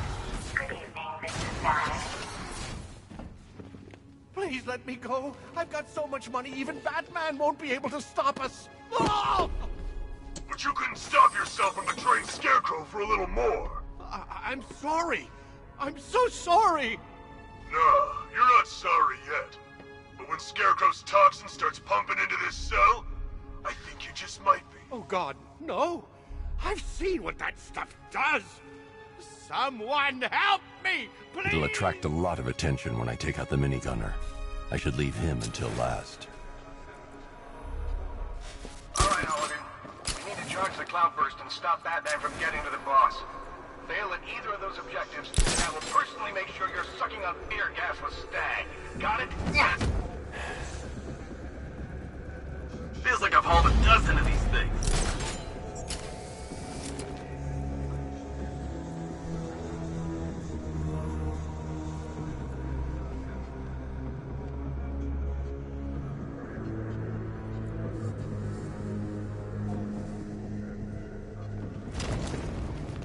Good evening, Mr. Stagg. Please let me go. I've got so much money, even Batman won't be able to stop us. Oh! But you couldn't stop yourself from betraying Scarecrow for a little more. I'm sorry. I'm so sorry. No, you're not sorry yet. But when Scarecrow's toxin starts pumping into this cell, I think you just might be. Oh, God, no. I've seen what that stuff does. Someone help me, please! It'll attract a lot of attention when I take out the minigunner. I should leave him until last. All right, Hogan. We need to charge the cloudburst and stop Batman from getting to the boss. Fail at either of those objectives, and I will personally make sure you're sucking on beer gas with Stag. Got it? Yes! Feels like I've hauled a dozen of these things.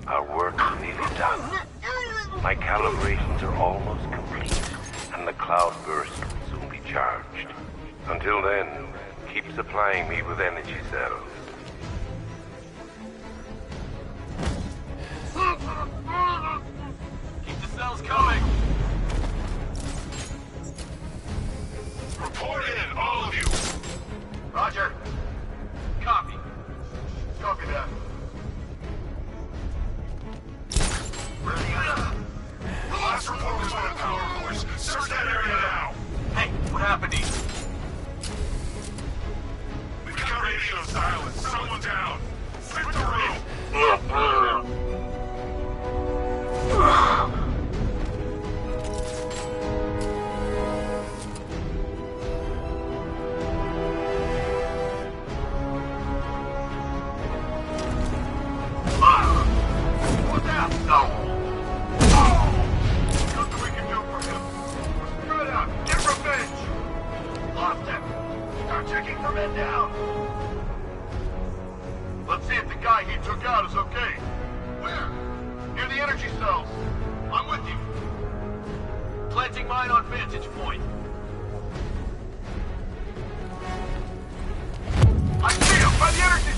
Our work's nearly done. My calibrations are almost complete, and the cloudburst will soon be charged. Until then, keep supplying me with energy cells. Keep the cells coming. Report in, all of you! Roger. Copy. Copy that. Where are you? The last report was on a power course. Search that area now! Hey, what happened to you? We've got radio silence. Someone down. Flip the room. What's that? No! Nothing we can do for him. Screw it out. Get revenge. Lost him. Start checking for men down. Let's see if the guy he took out is okay. Where? Near the energy cells. I'm with you. Planting mine on vantage point. I see him by the energy.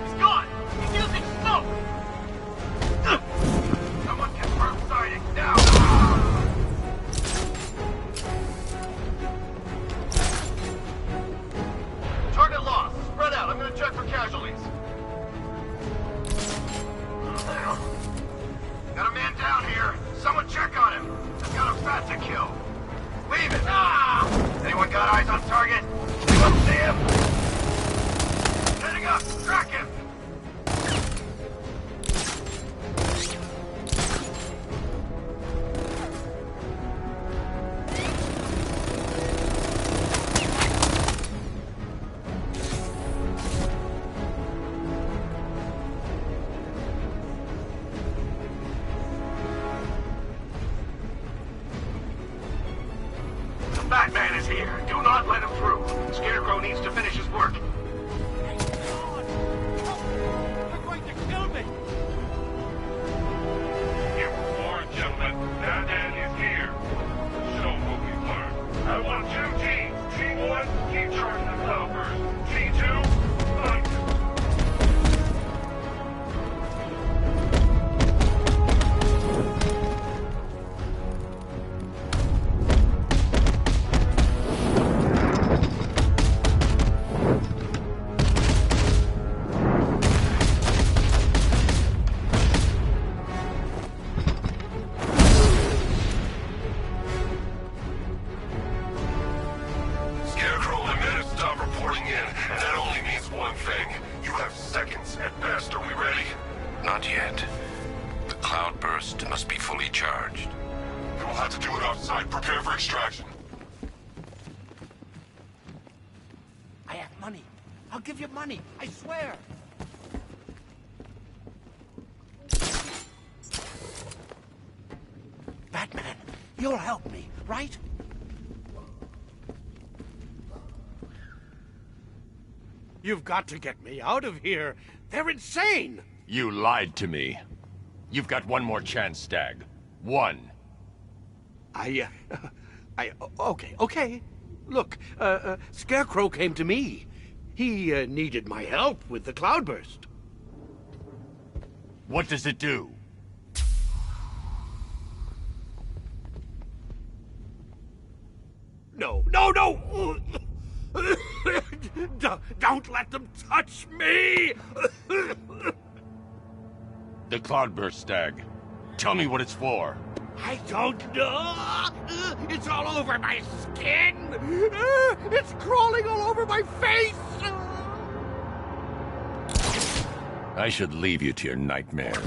He's gone. He's using smoke. Someone confirm sighting now. Target lost. Spread out. I'm gonna check for casualties. Got a man down here. Someone check on him. He's got a fat to kill. Leave it. Anyone got eyes on target? Anyone see him? Heading up. Track him. Batman is here. Do not let him through. Scarecrow needs to finish his work. Hey, God! You're going to kill me! You were warned, gentlemen. Batman is here. Show what we've learned. I want 2 teams. Team 1, keep charging the cloudburst. Team 2, fight. Scarecrow and men stop reporting in, and that only means one thing. You have seconds at best. Are we ready? Not yet. The cloudburst must be fully charged. You will have to do it off-site. Prepare for extraction. I have money. I'll give you money. I swear. Batman, you'll help me, right? You've got to get me out of here. They're insane. You lied to me. You've got one more chance, Stag. One. Okay. Look, Scarecrow came to me. He needed my help with the cloudburst. What does it do? No! Don't let them touch me! The cloudburst, Stag. Tell me what it's for. I don't know! It's all over my skin! It's crawling all over my face! I should leave you to your nightmares.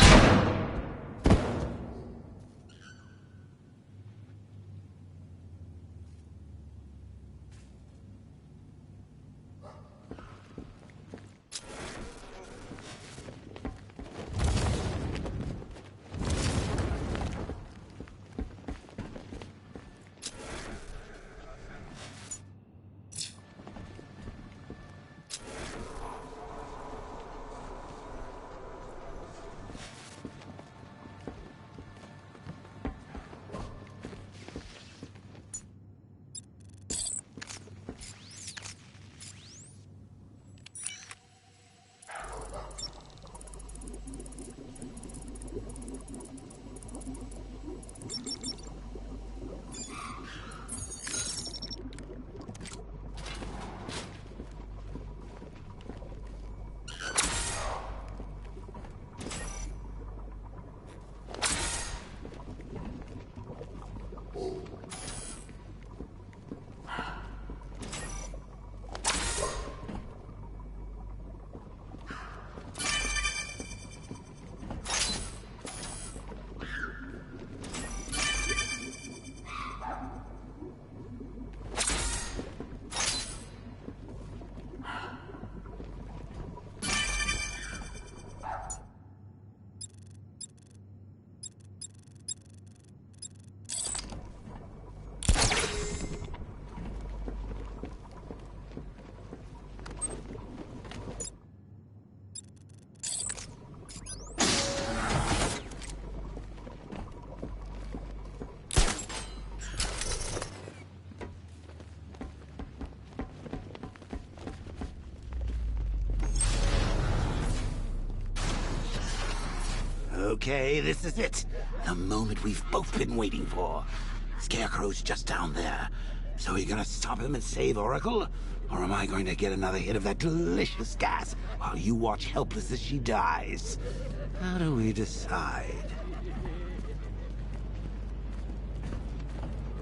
Okay, this is it. The moment we've both been waiting for. Scarecrow's just down there. So are you gonna stop him and save Oracle? Or am I going to get another hit of that delicious gas while you watch helpless as she dies? How do we decide?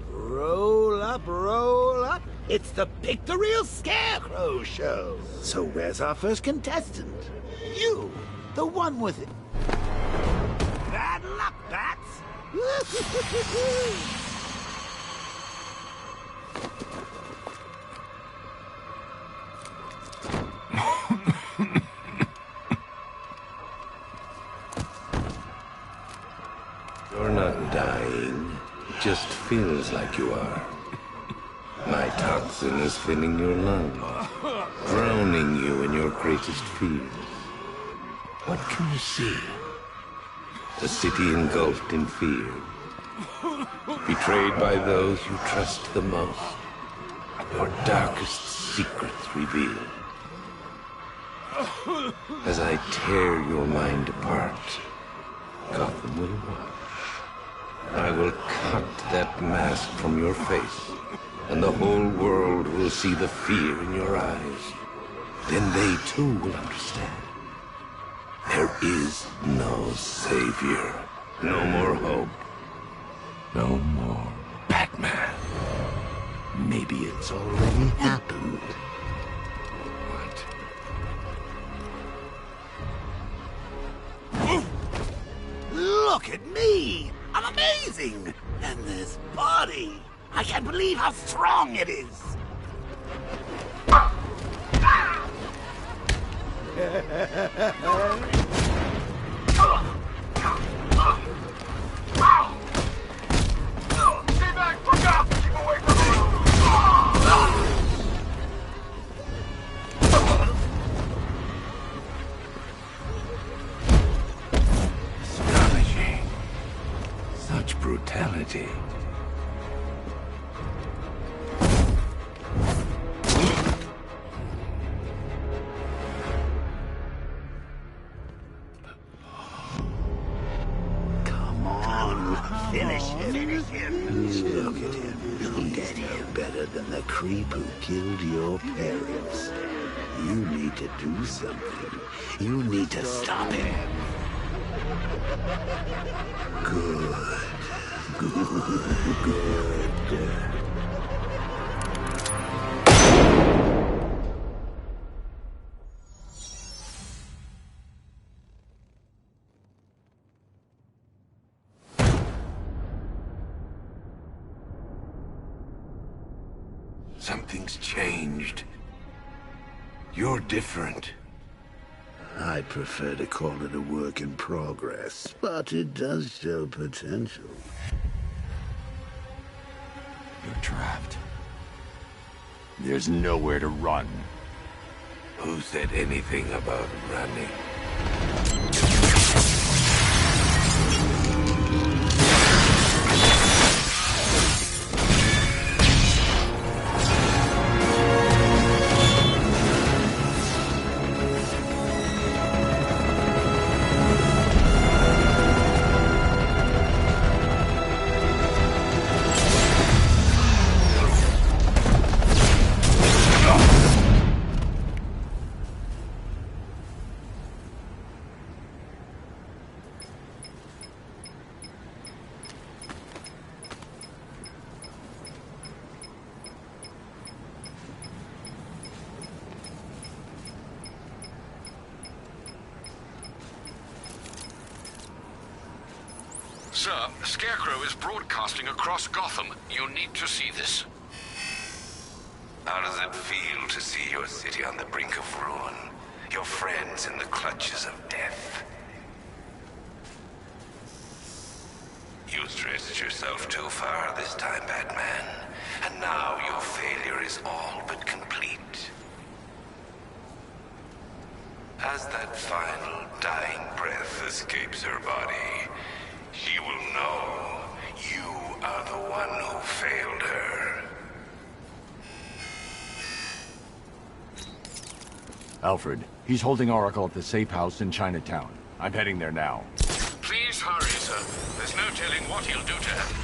Roll up. It's the Pick the Real Scarecrow show. So where's our first contestant? You, the one with it. Bad luck, Bats! You're not dying. It just feels like you are. My toxin is filling your lungs, drowning you in your greatest fears. What can you see? A city engulfed in fear. Betrayed by those you trust the most. Your darkest secrets revealed. As I tear your mind apart, Gotham will watch. I will cut that mask from your face, and the whole world will see the fear in your eyes. Then they too will understand. There is no savior, no more hope, no more Batman. Maybe it's already happened. Look at me! I'm amazing! And this body! I can't believe how strong it is! Stay back! Look out! Keep away from me! brutality. Come on, finish him. Look at him. Look at him. Better than the creep who killed your parents. You need to do something. You need to stop him. Good. Something's changed. You're different. I prefer to call it a work in progress, but it does show potential. You're trapped. There's nowhere to run. Who said anything about running? Sir, Scarecrow is broadcasting across Gotham. You need to see this. How does it feel to see your city on the brink of ruin? Your friends in the clutches of death? You stretched yourself too far this time, Batman. And now your failure is all but complete. As that final dying breath escapes her body, she will know you are the one who failed her. Alfred, he's holding Oracle at the safe house in Chinatown. I'm heading there now. Please hurry, sir. There's no telling what he'll do to her.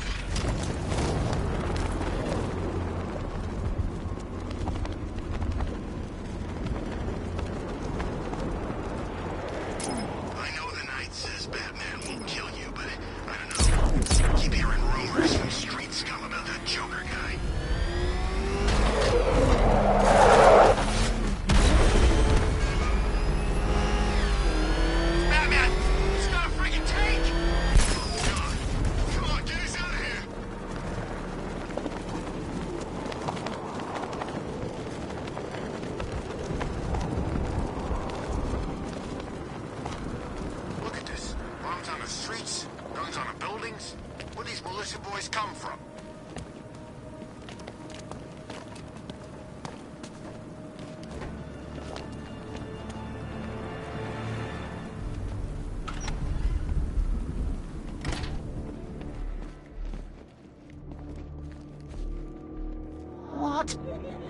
What?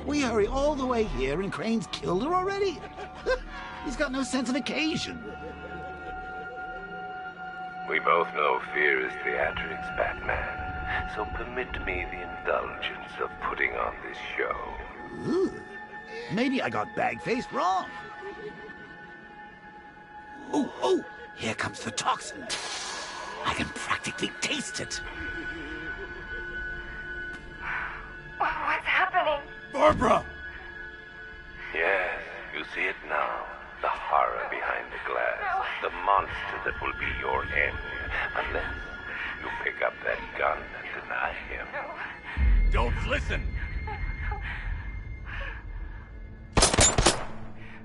We hurry all the way here and Crane's killed her already? He's got no sense of occasion. We both know fear is theatrics, Batman. So permit me the indulgence of putting on this show. Ooh. Maybe I got bag-faced wrong. Oh, here comes the toxin. I can practically taste it. What's happening? Barbara! Yes, you see it now. The horror behind the glass. No. The monster that will be your end. Unless you pick up that gun and deny him. No. Don't listen!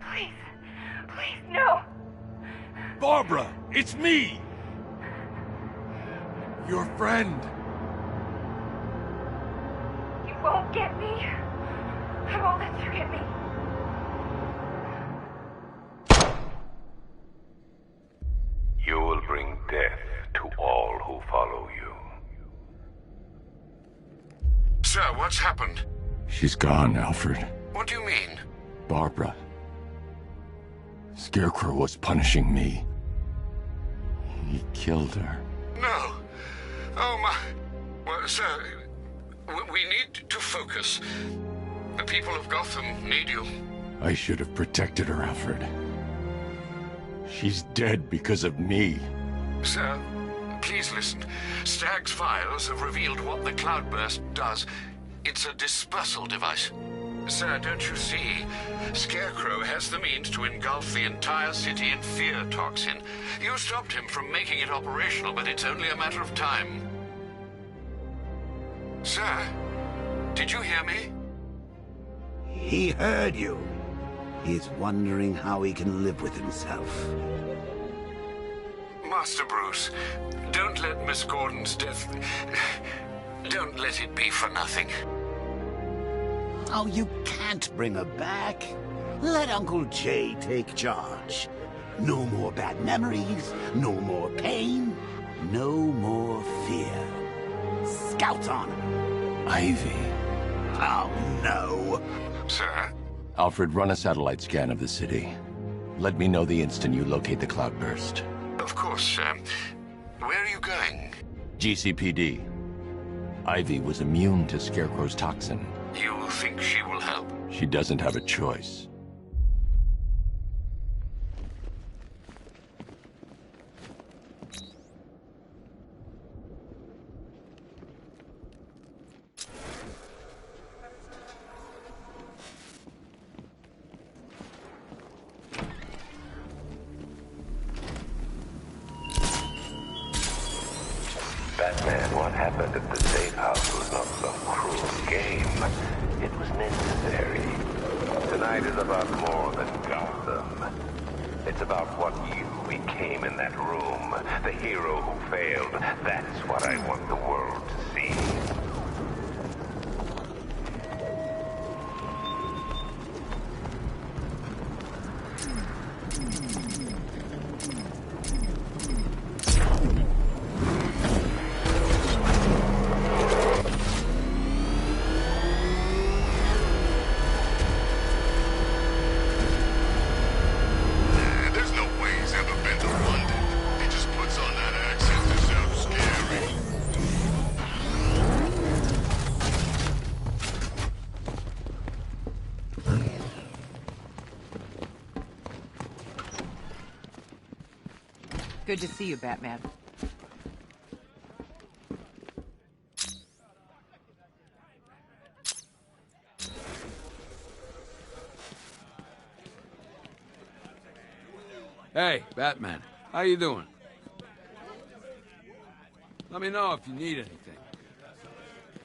Please, no! Barbara, it's me! Your friend. You won't get me. I won't let you get me. You will bring death to all who follow you. Sir, what's happened? She's gone, Alfred. What do you mean? Barbara. Scarecrow was punishing me. He killed her. No. Oh, my... Well, sir, we need to focus. The people of Gotham need you. I should have protected her, Alfred. She's dead because of me. Sir, please listen. Stagg's files have revealed what the cloudburst does. It's a dispersal device. Sir, don't you see? Scarecrow has the means to engulf the entire city in fear toxin. You stopped him from making it operational, but it's only a matter of time. Sir, did you hear me? He heard you. He's wondering how he can live with himself. Master Bruce, don't let Miss Gordon's death... Don't let it be for nothing. Oh, you can't bring her back. Let Uncle Jay take charge. No more bad memories, no more pain, no more fear. Scout on her. Ivy. Oh, no. Sir? Alfred, run a satellite scan of the city. Let me know the instant you locate the cloudburst. Of course, sir. Where are you going? GCPD. Ivy was immune to Scarecrow's toxin. You think she will help? She doesn't have a choice. Batman, what happened at the safe house was not some cruel game. It was necessary. Tonight is about more than Gotham. It's about what you became in that room. The hero who failed. That's what I want the world to see. Good to see you, Batman. Hey, Batman. How you doing? Let me know if you need anything.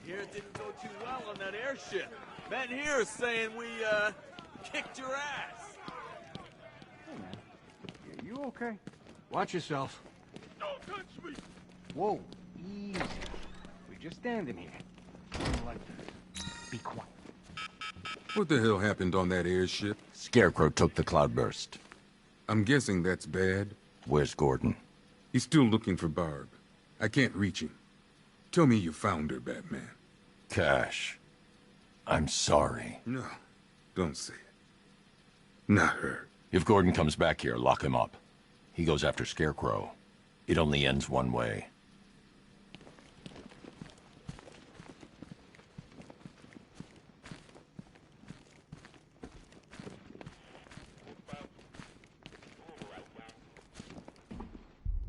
Here it didn't go too well on that airship. Men here is saying we, kicked your ass. Hey, man. Yeah, you okay? Watch yourself. Don't touch me! Whoa, easy. We're just standing here. Like this. Be quiet. What the hell happened on that airship? Scarecrow took the cloudburst. I'm guessing that's bad. Where's Gordon? He's still looking for Barb. I can't reach him. Tell me you found her, Batman. Cash. I'm sorry. No, don't say it. Not her. If Gordon comes back here, lock him up. He goes after Scarecrow. It only ends one way.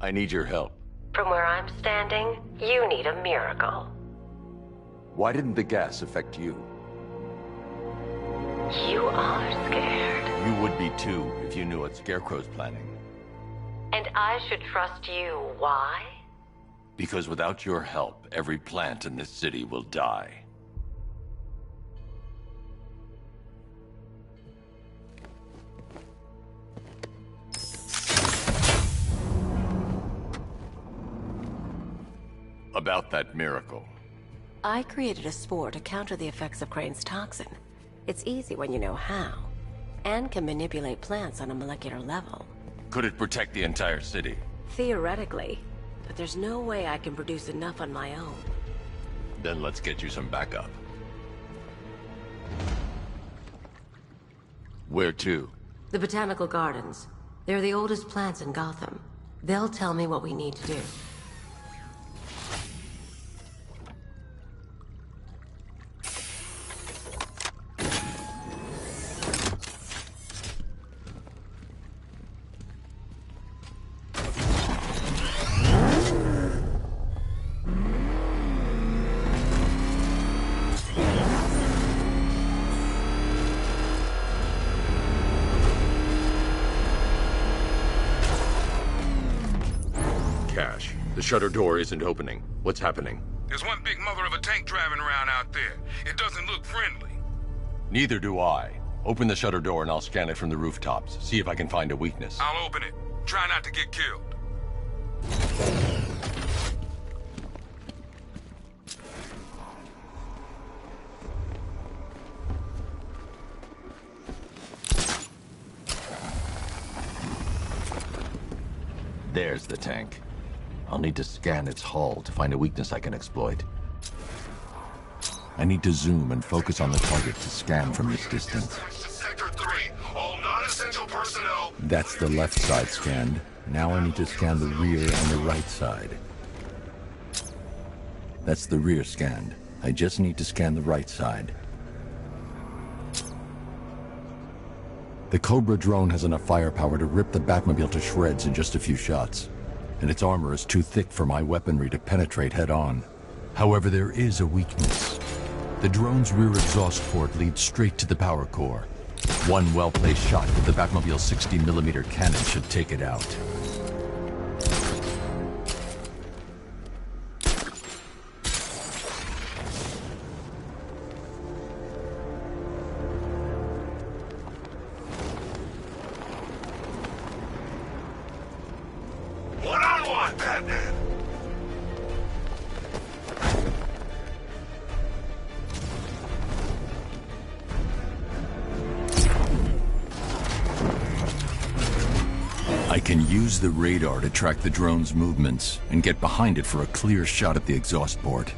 I need your help. From where I'm standing, you need a miracle. Why didn't the gas affect you? You are scared. You would be too, if you knew what Scarecrow's planning. And I should trust you. Why? Because without your help, every plant in this city will die. About that miracle. I created a spore to counter the effects of Crane's toxin. It's easy when you know how, and can manipulate plants on a molecular level. Could it protect the entire city? Theoretically, but there's no way I can produce enough on my own. Then let's get you some backup. Where to? The Botanical Gardens. They're the oldest plants in Gotham. They'll tell me what we need to do. Cash. The shutter door isn't opening. What's happening? There's one big mother of a tank driving around out there. It doesn't look friendly. Neither do I. Open the shutter door and I'll scan it from the rooftops. See if I can find a weakness. I'll open it. Try not to get killed. There's the tank. I'll need to scan its hull to find a weakness I can exploit. I need to zoom and focus on the target to scan from this distance. Sector 3, all non-essential personnel. That's the left side scanned. Now I need to scan the rear and the right side. That's the rear scanned. I just need to scan the right side. The Cobra drone has enough firepower to rip the Batmobile to shreds in just a few shots, and its armor is too thick for my weaponry to penetrate head-on. However, there is a weakness. The drone's rear exhaust port leads straight to the power core. One well-placed shot with the Batmobile's 60mm cannon should take it out. One-on-one, Batman! I can use the radar to track the drone's movements and get behind it for a clear shot at the exhaust port.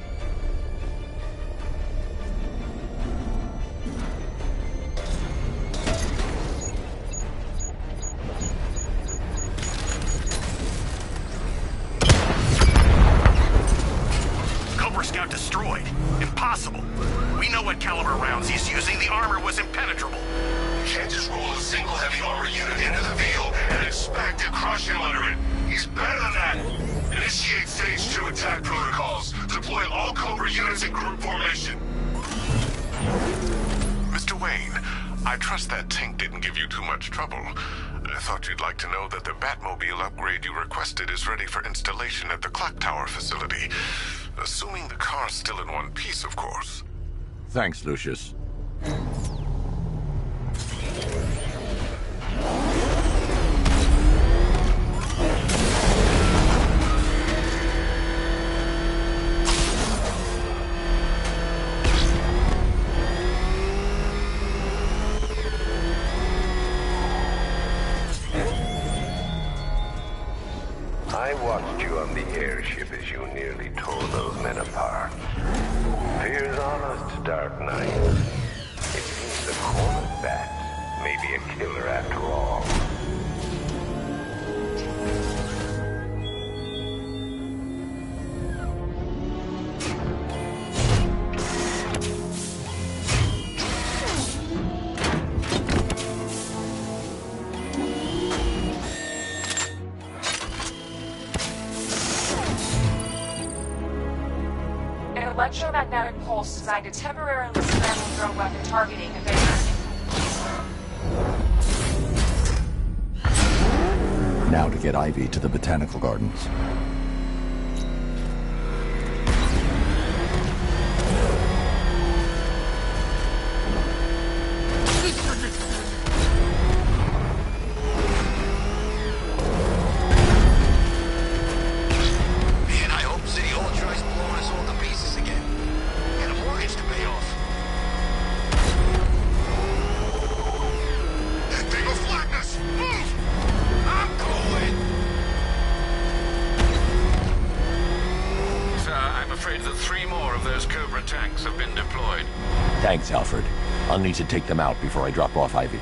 Cobra Scout destroyed. Impossible. We know what caliber rounds he's using. The armor was impenetrable. You can't just roll a single heavy armor unit into the field and expect to crush him under it. He's better than that. Initiate Stage 2 attack protocols. Deploy all Cobra units in group formation. Mr. Wayne, I trust that tank didn't give you too much trouble. I thought you'd like to know that the Batmobile upgrade you requested is ready for installation at the Clock Tower facility. Assuming the car's still in one piece, of course. Thanks, Lucius. I watched you on the airship as you nearly tore those men apart. Fear's honest, Dark Knight. It seems the corner bat may be a killer after all. Electromagnetic pulse designed to temporarily scramble drone weapon targeting and Now to get Ivy to the Botanical Gardens. Man, I hope City Hall tries blowing us all to pieces again. Got a mortgage to pay off. That thing will flatten us! Move! I'm going! Sir, I'm afraid that 3 more of those Cobra tanks have been deployed. Thanks, Alfred. I'll need to take them out before I drop off Ivy.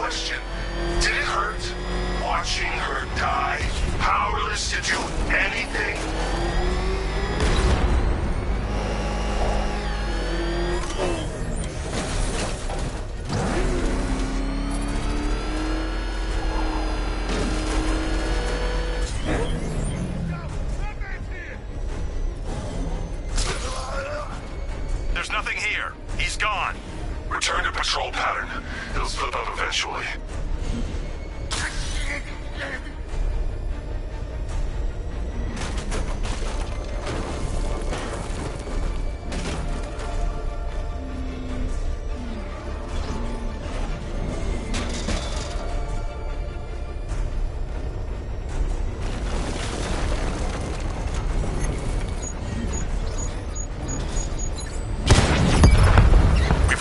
question. Did it hurt? Watching her die? Powerless to do anything? There's nothing here. He's gone. Return to patrol pattern. He'll slip up eventually.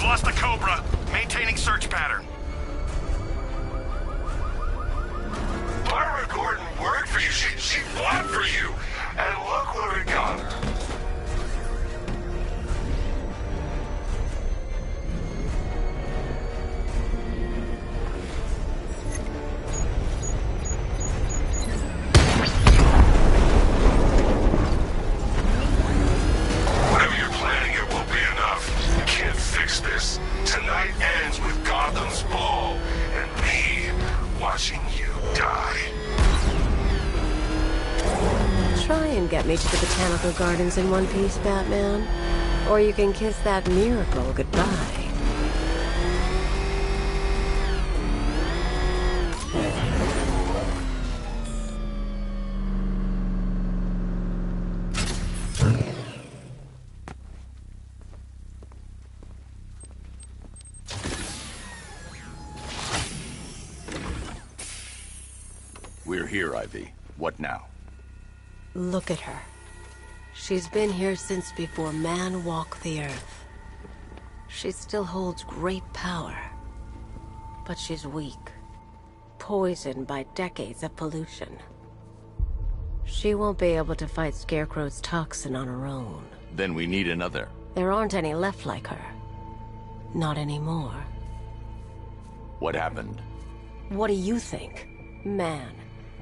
Lost the Cobra. Maintaining search pattern. Barbara Gordon worked for you. She fought for you. And look where it got her. Whatever you're planning, it won't be enough. You can't fix this. Tonight ends with Gotham's ball and me watching you die. Try and get me to the botanical gardens in one piece, Batman. Or you can kiss that miracle goodbye. We're here, Ivy. What now? Look at her. She's been here since before man walked the earth. She still holds great power. But she's weak. Poisoned by decades of pollution. She won't be able to fight Scarecrow's toxin on her own. Then we need another. There aren't any left like her. Not anymore. What happened? What do you think? Man.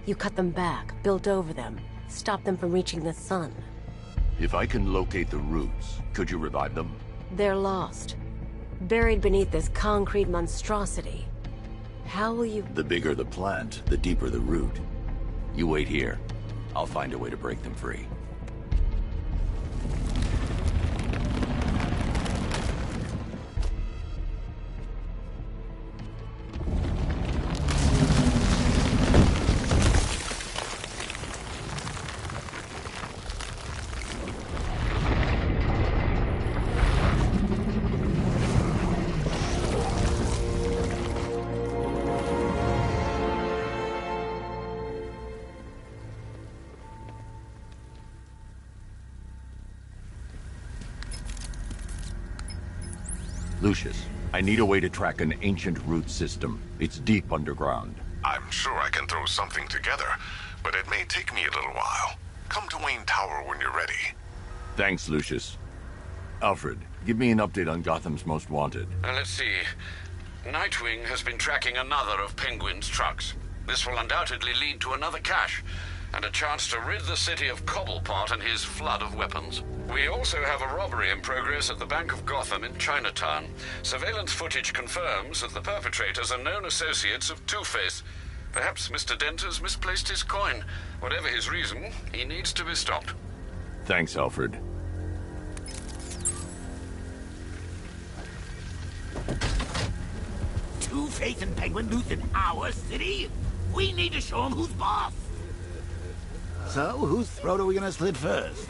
You cut them back, built over them, stopped them from reaching the sun. If I can locate the roots, could you revive them? They're lost. Buried beneath this concrete monstrosity. How will you... The bigger the plant, the deeper the root. You wait here. I'll find a way to break them free. Lucius, I need a way to track an ancient root system. It's deep underground. I'm sure I can throw something together, but it may take me a little while. Come to Wayne Tower when you're ready. Thanks, Lucius. Alfred, give me an update on Gotham's Most Wanted. Let's see. Nightwing has been tracking another of Penguin's trucks. This will undoubtedly lead to another cache, and a chance to rid the city of Cobblepot and his flood of weapons. We also have a robbery in progress at the Bank of Gotham in Chinatown. Surveillance footage confirms that the perpetrators are known associates of Two-Face. Perhaps Mr. Dent has misplaced his coin. Whatever his reason, he needs to be stopped. Thanks, Alfred. Two-Face and Penguin loose in our city? We need to show them who's boss. So, whose throat are we gonna slit first?